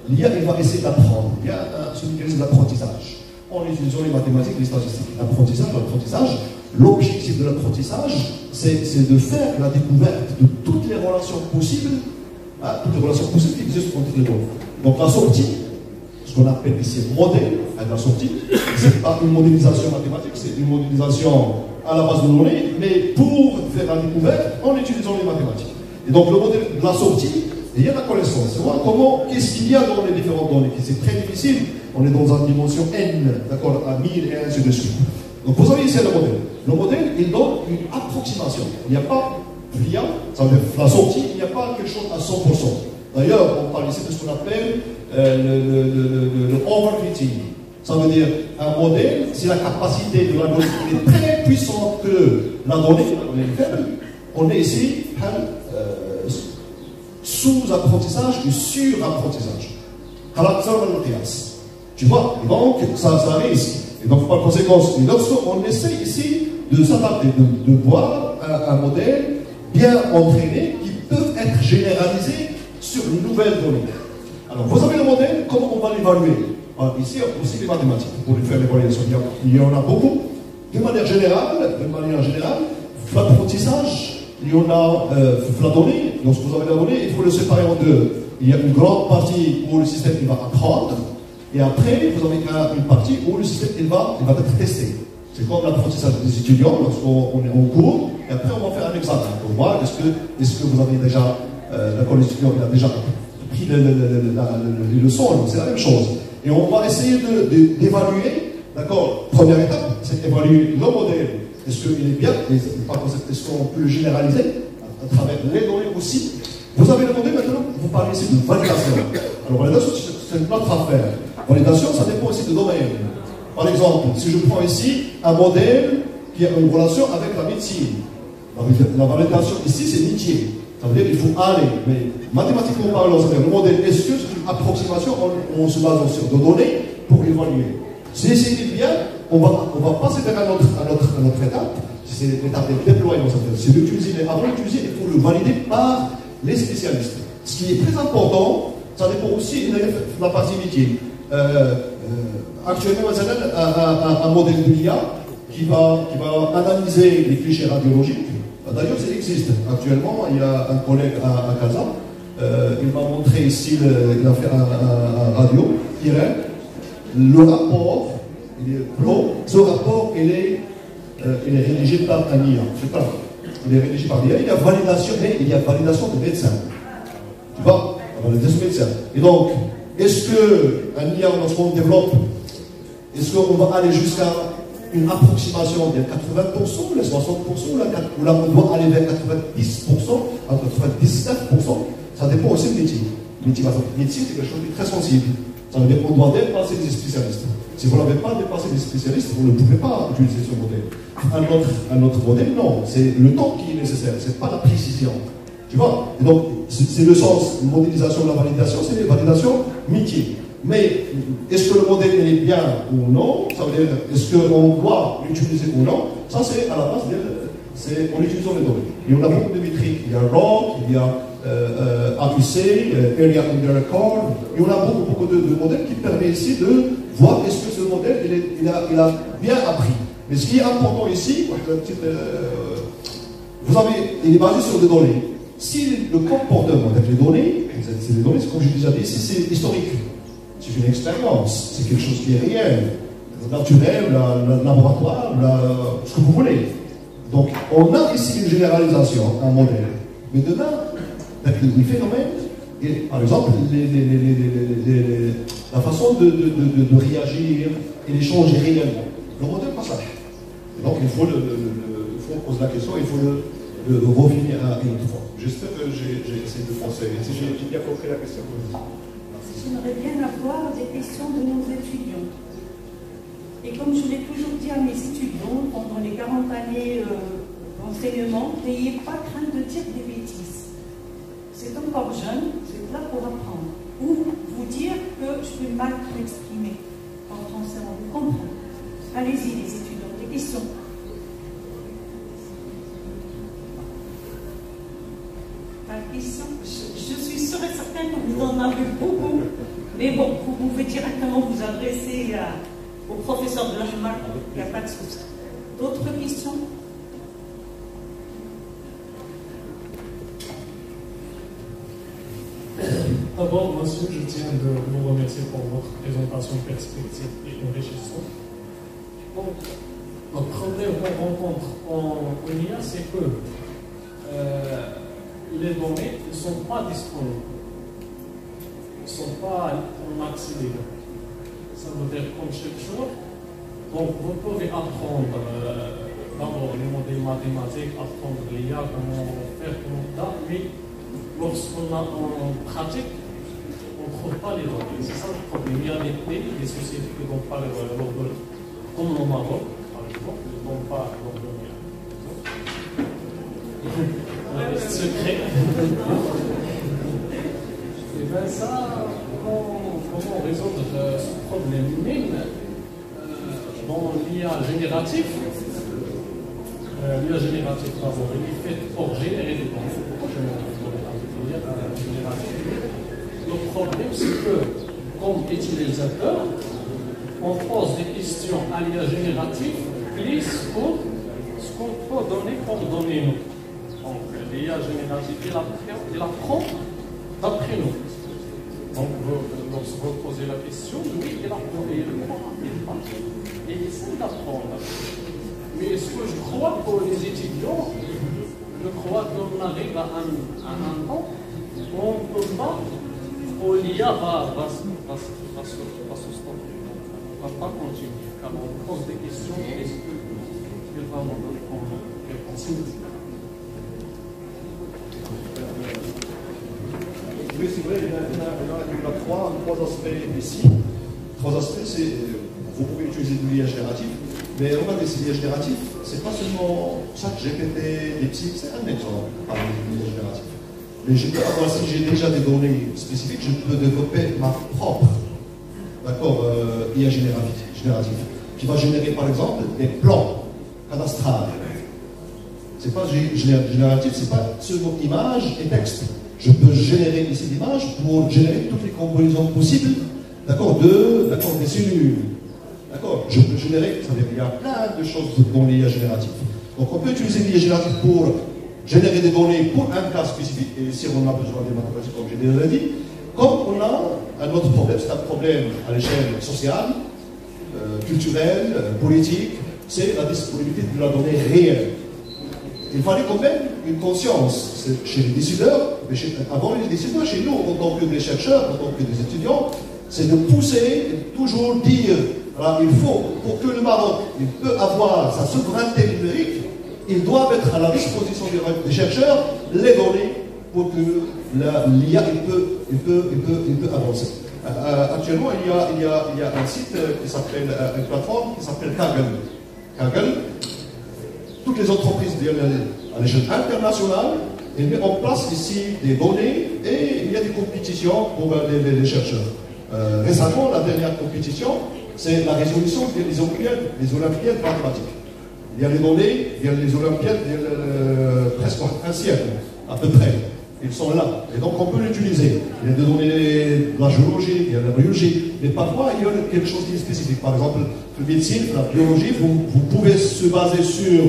Speaker 1: l'IA va essayer d'apprendre. Il y a ce mécanisme d'apprentissage. En utilisant les mathématiques, les statistiques. L'apprentissage, l'objectif de l'apprentissage, c'est de faire la découverte de toutes les relations possibles, qui existent entre les données. Donc la sortie, ce qu'on appelle ici modèle, la sortie, c'est pas une modélisation mathématique, c'est une modélisation à la base de données, mais pour faire la découverte en utilisant les mathématiques. Et donc le modèle de la sortie, il y a la connaissance. C'est voir qu'est-ce qu'il y a dans les différentes données. C'est très difficile. On est dans une dimension n, d'accord, à 1000 et ainsi de suite. Donc vous avez ici le modèle. Le modèle, il donne une approximation. Il n'y a pas rien, ça veut dire la sortie, il n'y a pas quelque chose à 100%. D'ailleurs, on parle ici de ce qu'on appelle le overfitting. Ça veut dire un modèle, si la capacité de la donnée est très puissante que la donnée est faible, on est ici sous-apprentissage et sur-apprentissage. Tu vois, et donc ça risque. Et donc par conséquent, on essaie ici de s'adapter, de voir un modèle bien entraîné qui peut être généralisé sur une nouvelle donnée. Alors vous avez le modèle, comment on va l'évaluer? Ici aussi les mathématiques pour faire l'évaluation. Il y en a beaucoup. De manière générale, l'apprentissage, il y en a la donnée. Lorsque vous avez la donnée, il faut le séparer en deux. Il y a une grande partie où le système il va apprendre, et après vous avez une partie où le système il va être testé. C'est comme l'apprentissage des étudiants lorsqu'on est en cours, et après on va faire un examen pour voir est-ce que vous avez déjà, d'accord, l'étudiant il a déjà pris les leçons, c'est la même chose. Et on va essayer d'évaluer, d'accord, première étape, c'est d'évaluer le modèle. Est-ce qu'il est bien? Est-ce qu'on peut le généraliser à travers les données aussi? Vous avez le modèle maintenant, vous parlez ici de validation. Alors, validation, c'est une autre affaire. Validation, ça dépend aussi de domaine. Par exemple, si je prends ici un modèle qui a une relation avec la médecine, la validation ici, c'est métier. Ça veut dire qu'il faut aller, mais mathématiquement parlant, c'est-à-dire le modèle, est-ce que c'est une approximation en se basant sur des données pour évaluer? Si c'est bien, on va passer vers une autre étape, c'est l'étape de déploiement. C'est d'utiliser, avant d'utiliser, il faut le valider par les spécialistes. Ce qui est très important, ça dépend aussi de la partie métier. Actuellement, un modèle de l'IA qui va analyser les clichés radiologiques. D'ailleurs, ça existe. Actuellement, il y a un collègue à Casa, il m'a montré ici, il a fait un radio, Irène. Le rapport, ce rapport, il est rédigé par un IA. Je sais pas. Il est rédigé par l'IA. Il y a validation, mais il y a validation de médecins. Tu vois, validation de médecins. Et donc, est-ce qu'un IA, lorsqu'on développe, est-ce qu'on va aller jusqu'à une approximation de 80%, les 60%, ou là on doit aller vers 90%, à 99%, ça dépend aussi du métier. Médecine, c'est quelque chose de très sensible. Ça veut dire qu'on doit dépasser des spécialistes. Si vous n'avez pas dépassé des spécialistes, vous ne pouvez pas utiliser ce modèle. Un autre modèle, non. C'est le temps qui est nécessaire, ce n'est pas la précision. Tu vois? Et donc, c'est le sens, modélisation, la validation, c'est les validations métier. Mais est-ce que le modèle est bien ou non? Ça veut dire, est-ce qu'on doit l'utiliser ou non? Ça, c'est à la base, c'est en utilisant les données. Il y en a beaucoup de métriques. Il y a ROC, il y a AUC, Area Under Record. Il y en a beaucoup de modèles qui permettent ici de voir est-ce que ce modèle il a bien appris. Mais ce qui est important ici, il est basé sur des données. Si le comportement avec les données, c'est comme j'ai déjà dit ici, c'est historique. C'est une expérience, c'est quelque chose qui est réel, naturel, laboratoire, ce que vous voulez. Donc, on a ici une généralisation, un modèle. Mais demain, avec les phénomènes, et, par exemple, la façon de réagir et d'échanger réellement, le modèle passe à. Donc, il faut poser la question, il faut le revenir à une autre fois. J'espère que j'ai essayé de penser. Si j'ai bien compris la question.
Speaker 2: J'aimerais bien avoir des questions de nos étudiants. Et comme je l'ai toujours dit à mes étudiants pendant les 40 années d'enseignement, n'ayez pas crainte de dire des bêtises. C'est encore jeune, c'est là pour apprendre. Ou vous dire que je peux mal m'exprimer en français, on vous comprend. Allez-y les étudiants, des questions. Je suis sûre et certaine que vous en avez beaucoup, mais bon, vous pouvez directement vous adresser au professeur de l'Ahmar, il n'y a pas de souci. D'autres questions?
Speaker 4: D'abord, monsieur, je tiens de vous remercier pour votre présentation perspective et enrichissante. Donc, le problème qu'on rencontre en IA, c'est que les données ne sont pas disponibles. Ils ne sont pas en accès libre. Ça veut dire comme chercheur, donc vous pouvez apprendre d'abord les modèles mathématiques, apprendre l'IA, comment faire, comment ça, mais lorsqu'on a en pratique, on ne trouve pas les données. C'est ça le problème. Il y a des pays, des sociétés qui ne donnent pas leurs données, comme le Maroc, par exemple, ils ne donnent pas leurs données. Secret. Et bien ça, comment résoudre ce problème? Même dans l'IA génératif, l'IA générative, d'abord, il est fait pour générer des données. Le problème, c'est que, comme utilisateur, on pose des questions à l'IA générative plus pour ce qu'on peut donner comme données. Donc, l'IA générative, il apprend d'après nous. Donc, lorsque vous posez la question, lui, il apprend, il croit, il essaie d'apprendre. Mais ce que je crois pour les étudiants, je crois qu'on arrive à un temps où on ne peut pas, où l'IA va se stopper. On ne va pas continuer, car on pose des questions, est-ce qu'il va nous répondre réponse?
Speaker 1: Oui, c'est vrai, il y a trois aspects ici. Trois aspects, c'est vous pouvez utiliser de l'IA générative, mais regardez, c'est l'IA générative, c'est pas seulement ChatGPT, DeepSeek, c'est un exemple parmi l'IA générative. Mais je peux avoir, si j'ai déjà des données spécifiques, je peux développer ma propre, d'accord, IA générative, qui va générer par exemple des plans cadastrales. C'est pas génératif, c'est pas seulement images et texte. Je peux générer ici l'images pour générer toutes les combinaisons possibles, d'accord, des cellules. D'accord, je peux générer, ça veut dire qu'il y a plein de choses dans l'IA générative. Donc on peut utiliser l'IA générative pour générer des données pour un cas spécifique, et si on a besoin des mathématiques, comme j'ai déjà dit, comme on a un autre problème, c'est un problème à l'échelle sociale, culturelle, politique, c'est la disponibilité de la donnée réelle. Il fallait quand même une conscience chez les décideurs, mais avant les décideurs, chez nous, en tant que des chercheurs, en tant que des étudiants, c'est de pousser et de toujours dire, alors, il faut, pour que le Maroc il peut avoir sa souveraineté numérique, il doit mettre à la disposition des chercheurs les données pour que l'IA peut avancer. Actuellement, il y a un site qui s'appelle, une plateforme qui s'appelle Kaggle. Toutes les entreprises à l'échelle internationale, elles mettent en place ici des données et il y a des compétitions pour les chercheurs. Récemment, la dernière compétition, c'est la résolution des Olympiades mathématiques. Il y a les données, il y a les Olympiades, presque un siècle, à peu près. Ils sont là. Et donc on peut l'utiliser. Il y a des données de la géologie, il y a de la biologie, mais parfois il y a quelque chose qui est spécifique. Par exemple, la médecine, la biologie, vous pouvez se baser sur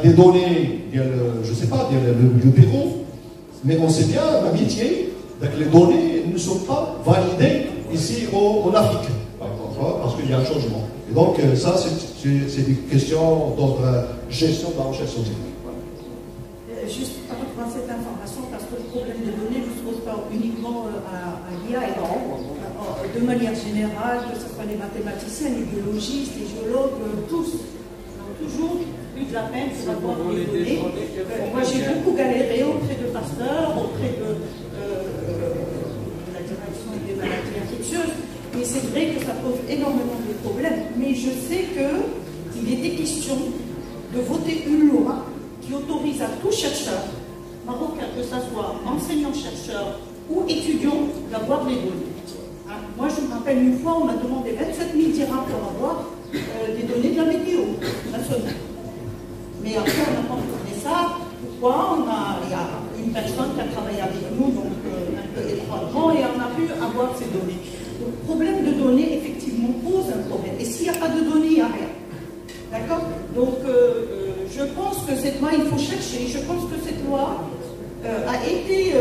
Speaker 1: des données, je ne sais pas, le bureau, mais on sait bien, le métier, que les données ne sont pas validées ici en Afrique, parce qu'il y a un changement. Et donc ça, c'est des questions d'ordre gestion de la recherche scientifique.
Speaker 2: Juste par rapport à cette information, parce que le problème des données ne se pose pas uniquement à l'IA, de manière générale, que ce soit les mathématiciens, les biologistes, les géologues, tous ont toujours eu de la peine pour avoir des données. Moi, j'ai beaucoup galéré auprès de Pasteur, auprès de la direction des maladies infectieuses, mais c'est vrai que ça pose énormément de problèmes. Mais je sais qu'il était question de voter une loi qui autorise à tout chercheur marocain, que ce soit enseignant-chercheur ou étudiant, d'avoir des données. Moi, je me rappelle une fois, on m'a demandé 27 000 dirhams pour avoir des données de la météo nationale. Mais après, on n'a pas fait ça. fois, il y a une personne qui a travaillé avec nous, donc un peu étroitement, et on a pu avoir ces données. Donc, le problème de données, effectivement, pose un problème. Et s'il n'y a pas de données, il n'y a rien. D'accord? Donc, je pense que cette loi, il faut chercher. Je pense que cette loi a été...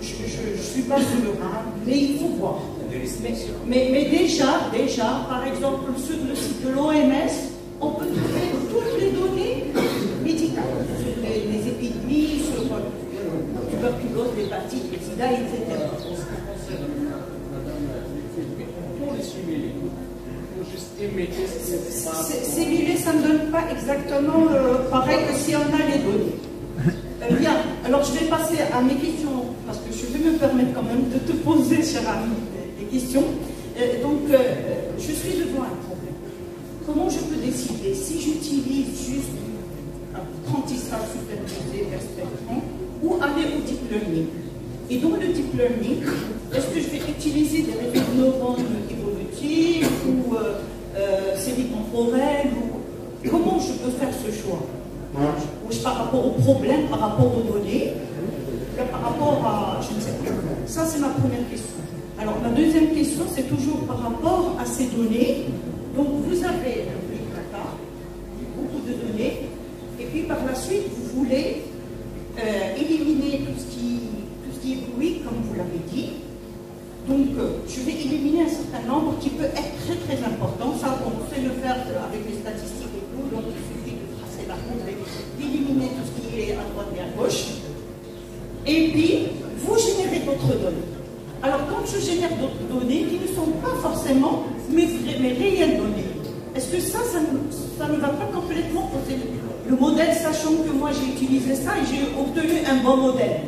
Speaker 2: je ne suis pas sûre, hein, mais il faut voir. Mais déjà, par exemple, sur le site de l'OMS, on peut trouver toutes les données médicales, sur les épidémies, sur la tuberculose, l'hépatite, le sida, etc. Simuler, ça ne donne pas exactement pareil que si on a les données. Bien, alors je vais passer à mes questions, parce que je vais me permettre quand même de te poser, cher ami, des questions. Je suis devant un problème. Comment je peux décider si j'utilise juste un apprentissage supervisé vers spectrum ou aller au deep learning? Et dans le deep learning, est-ce que je vais utiliser des réseaux de neurones évolutifs ou séries temporelles comment je peux faire ce choix? Par rapport au problème, par rapport aux données, par rapport à... je ne sais pas. Ça, c'est ma première question. Alors, ma deuxième question, c'est toujours par rapport à ces données. Donc, vous avez un big data, beaucoup de données, et puis par la suite, vous voulez éliminer tout ce qui est bruit, comme vous l'avez dit. Donc, je vais éliminer un certain nombre qui peut être très très important. Ça, on sait le faire avec les statistiques et tout, donc il suffit de tracer la route et d'éliminer tout ce qui est à droite et à gauche. Et puis, vous générez d'autres données. Alors, quand je génère d'autres données qui ne sont pas forcément mes réelles données, est-ce que ça ne va pas complètement poser le modèle, sachant que moi j'ai utilisé ça et j'ai obtenu un bon modèle?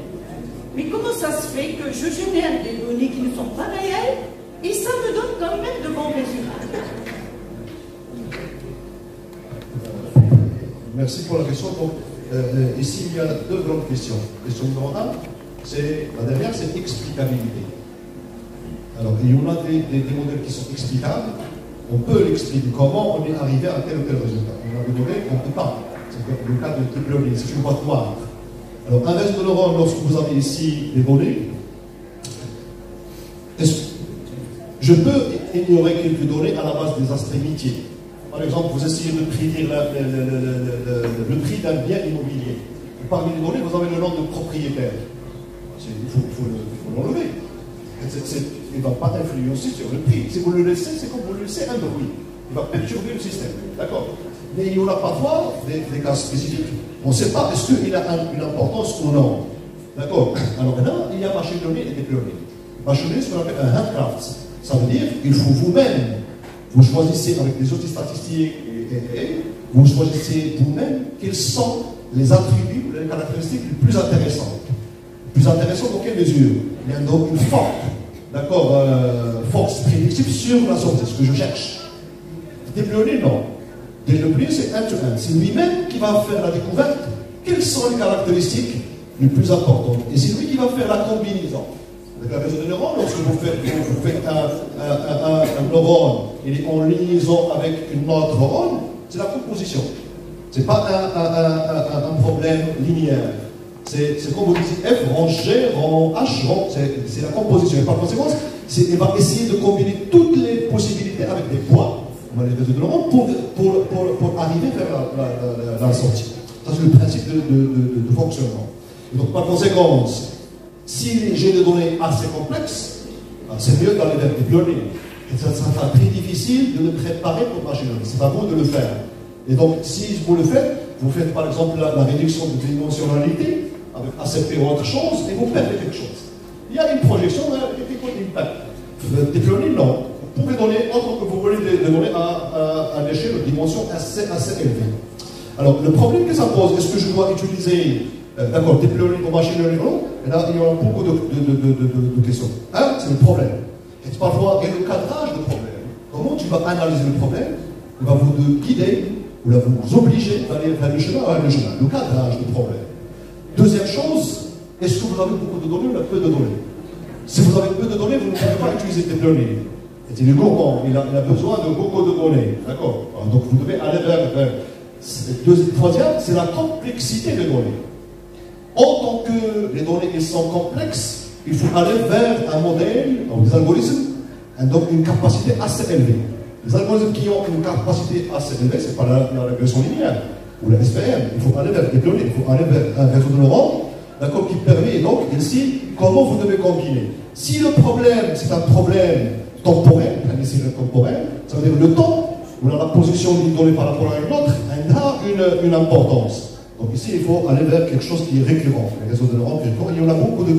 Speaker 2: Mais comment ça se fait que je génère des données qui ne sont pas réelles et ça me donne quand même de bons résultats?
Speaker 1: Merci pour la question. Donc, ici, il y a deux grandes questions. Question numéro 1, la dernière, c'est l'explicabilité. Alors, il y en a des modèles qui sont explicables. On peut l'expliquer comment on est arrivé à tel ou tel résultat. On a des modèles qu'on ne peut pas. C'est le cas de deep learning, c'est une boîte noire. Alors, un réseau de neurones, lorsque vous avez ici les données, je peux ignorer quelques données à la base des aspects métiers. Par exemple, vous essayez de prédire le prix d'un bien immobilier. Et parmi les données, vous avez le nom de propriétaire. Il faut l'enlever. Il ne va pas influencer sur le prix. Si vous le laissez, c'est comme vous le laissez un bruit. Il va perturber le système. D'accord? Mais il y en a parfois des cas spécifiques. On ne sait pas est-ce qu'il a une importance ou non. D'accord? Alors là, il y a machine learning et deep learning. Machine learning, c'est ce qu'on appelle un handcraft. Ça veut dire qu'il faut vous-même, vous choisissez avec des outils statistiques et vous choisissez vous-même quels sont les attributs, les caractéristiques les plus intéressantes. Plus intéressantes dans quelle mesure? Il y a donc une force prédictive sur la sortie, ce que je cherche. Deep learning, non. Deep learning, c'est end-to-end. C'est lui-même qui va faire la découverte. Quelles sont les caractéristiques les plus importantes? Et c'est lui qui va faire la combinaison. Avec la réseau de neurones, lorsque vous faites un neurone, il est en liaison avec une autre neurone, c'est la composition. Ce n'est pas un problème linéaire. C'est comme vous dites F, rang G, rang H, c'est la composition. Et par conséquent, il va essayer de combiner toutes les possibilités avec des poids, les réseaux de neurones, pour arriver vers la sortie. Ça, c'est le principe de fonctionnement. Et donc, par conséquent, si j'ai des données assez complexes, c'est mieux d'aller vers deep learning. Et ça sera très difficile de le préparer pour machine learning. C'est à vous de le faire. Et donc, si vous le faites, vous faites par exemple la réduction de dimensionnalité avec ACP ou autre chose, et vous perdez quelque chose. Il y a une projection, quelque chose d'impact. Deep learning, non. Vous pouvez donner, autre que vous voulez des données à une échelle de dimension assez élevée. Alors, le problème que ça pose, est-ce que je dois utiliser d'accord, deep learning ou machine learning? Et là, il y a beaucoup de questions. Un, c'est le problème. Et parfois, il y a le cadrage du problème. Comment tu vas analyser le problème? Il va vous guider, ou là, vous obliger d'aller vers le chemin, le cadrage du problème. Deuxième chose, est-ce que vous avez beaucoup de données ou peu de données? Si vous avez peu de données, vous ne pouvez pas utiliser deep learning. Il est gourmand, il a besoin de beaucoup de données. D'accord? Donc vous devez aller vers Troisième, c'est la complexité des données. En tant que les données elles sont complexes, il faut aller vers un modèle, des algorithmes, et donc une capacité assez élevée. Les algorithmes qui ont une capacité assez élevée, ce n'est pas la régression linéaire ou la SPM. Il faut aller vers des données, il faut aller vers un réseau de neurones, d'accord, qui permet donc ici comment vous devez combiner. Si le problème, c'est un problème temporel, ça veut dire le temps, ou la position d'une donnée par rapport à une autre, elle a une importance. Donc ici, il faut aller vers quelque chose qui est récurrent. Les réseaux de neurones récurrents, il y en a beaucoup de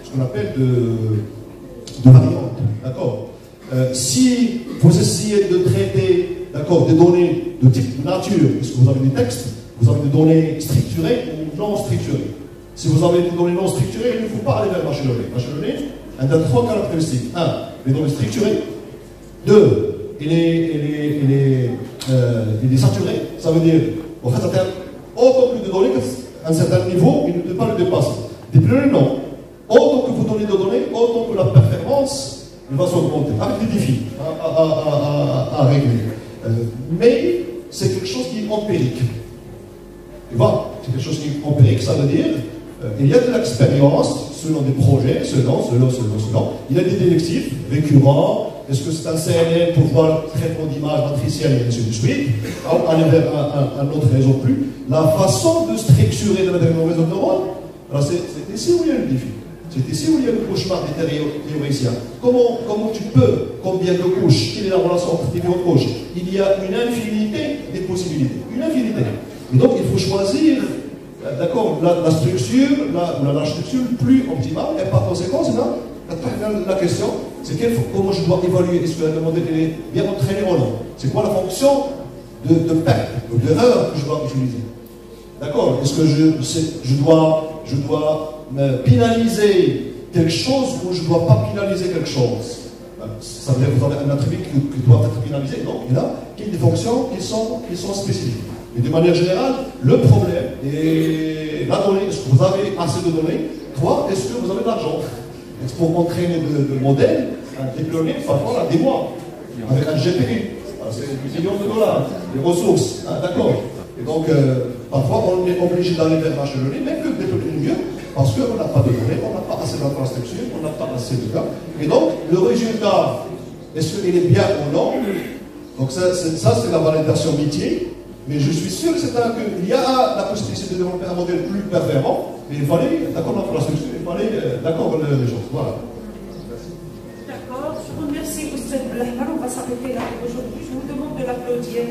Speaker 1: ce qu'on appelle de variantes. D'accord. Si vous essayez de traiter, d'accord, des données de type nature, puisque vous avez des textes, vous avez des données structurées ou non structurées. Si vous avez des données non structurées, il ne faut pas aller vers machine learning. Machine learning, elle a trois caractéristiques. Un, les données structurées. Deux, il est saturé. Ça veut dire, en fait, autant que de données qu'à un certain niveau, il ne peut pas le dépasser. Des plus non. Autant que vous donnez de données, autant que la performance il va s'augmenter, avec des défis à régler. Mais c'est quelque chose qui est empirique. Tu vois, c'est quelque chose qui est empirique, ça veut dire il y a de l'expérience selon des projets, selon. Il y a des directives récurrents. Est-ce que c'est un CNN pour voir le traitement d'image matricielle et ainsi de suite? Aller vers un autre réseau plus. La façon de structurer dans le réseau de neurones, c'est ici où il y a le défi. C'est ici où il y a le cauchemar des théoriciens. Comment tu peux, combien de couches, quelle est la relation entre différentes couches? Il y a une infinité des possibilités. Une infinité. Et donc il faut choisir, d'accord, la structure, la structure plus optimale. Et par conséquent, c'est là la question, c'est comment je dois évaluer, est-ce que le modèle est bien entraîné ou non? C'est quoi la fonction de perte, d'erreur que je dois utiliser? D'accord? Est-ce que je dois pénaliser quelque chose ou je ne dois pas pénaliser quelque chose? Ça veut dire que vous avez un attribut qui doit être pénalisé. Donc, il y a des fonctions qui sont spécifiques. Mais de manière générale, le problème est la donnée. Est-ce que vous avez assez de données? Trois, est-ce que vous avez de l'argent? Est-ce pour entraîner de modèles, un deep learning, parfois, à des mois, avec un GPU? C'est des millions de dollars, des ressources. D'accord? Et donc, parfois, on est obligé d'aller vers machine learning, mais que développer mieux, parce qu'on n'a pas de données, on n'a pas assez d'infrastructures, on n'a pas assez de cas. Et donc, le résultat, est-ce qu'il est bien ou non? Donc, ça c'est la validation métier. Mais je suis sûr qu'il y a la possibilité de développer un modèle plus performant, mais il fallait, d'accord, l'infrastructure, il fallait, d'accord, les choses. Voilà.
Speaker 5: D'accord, je vous remercie, Oussed Blahman. On va s'arrêter là pour aujourd'hui. Je vous demande de l'applaudir.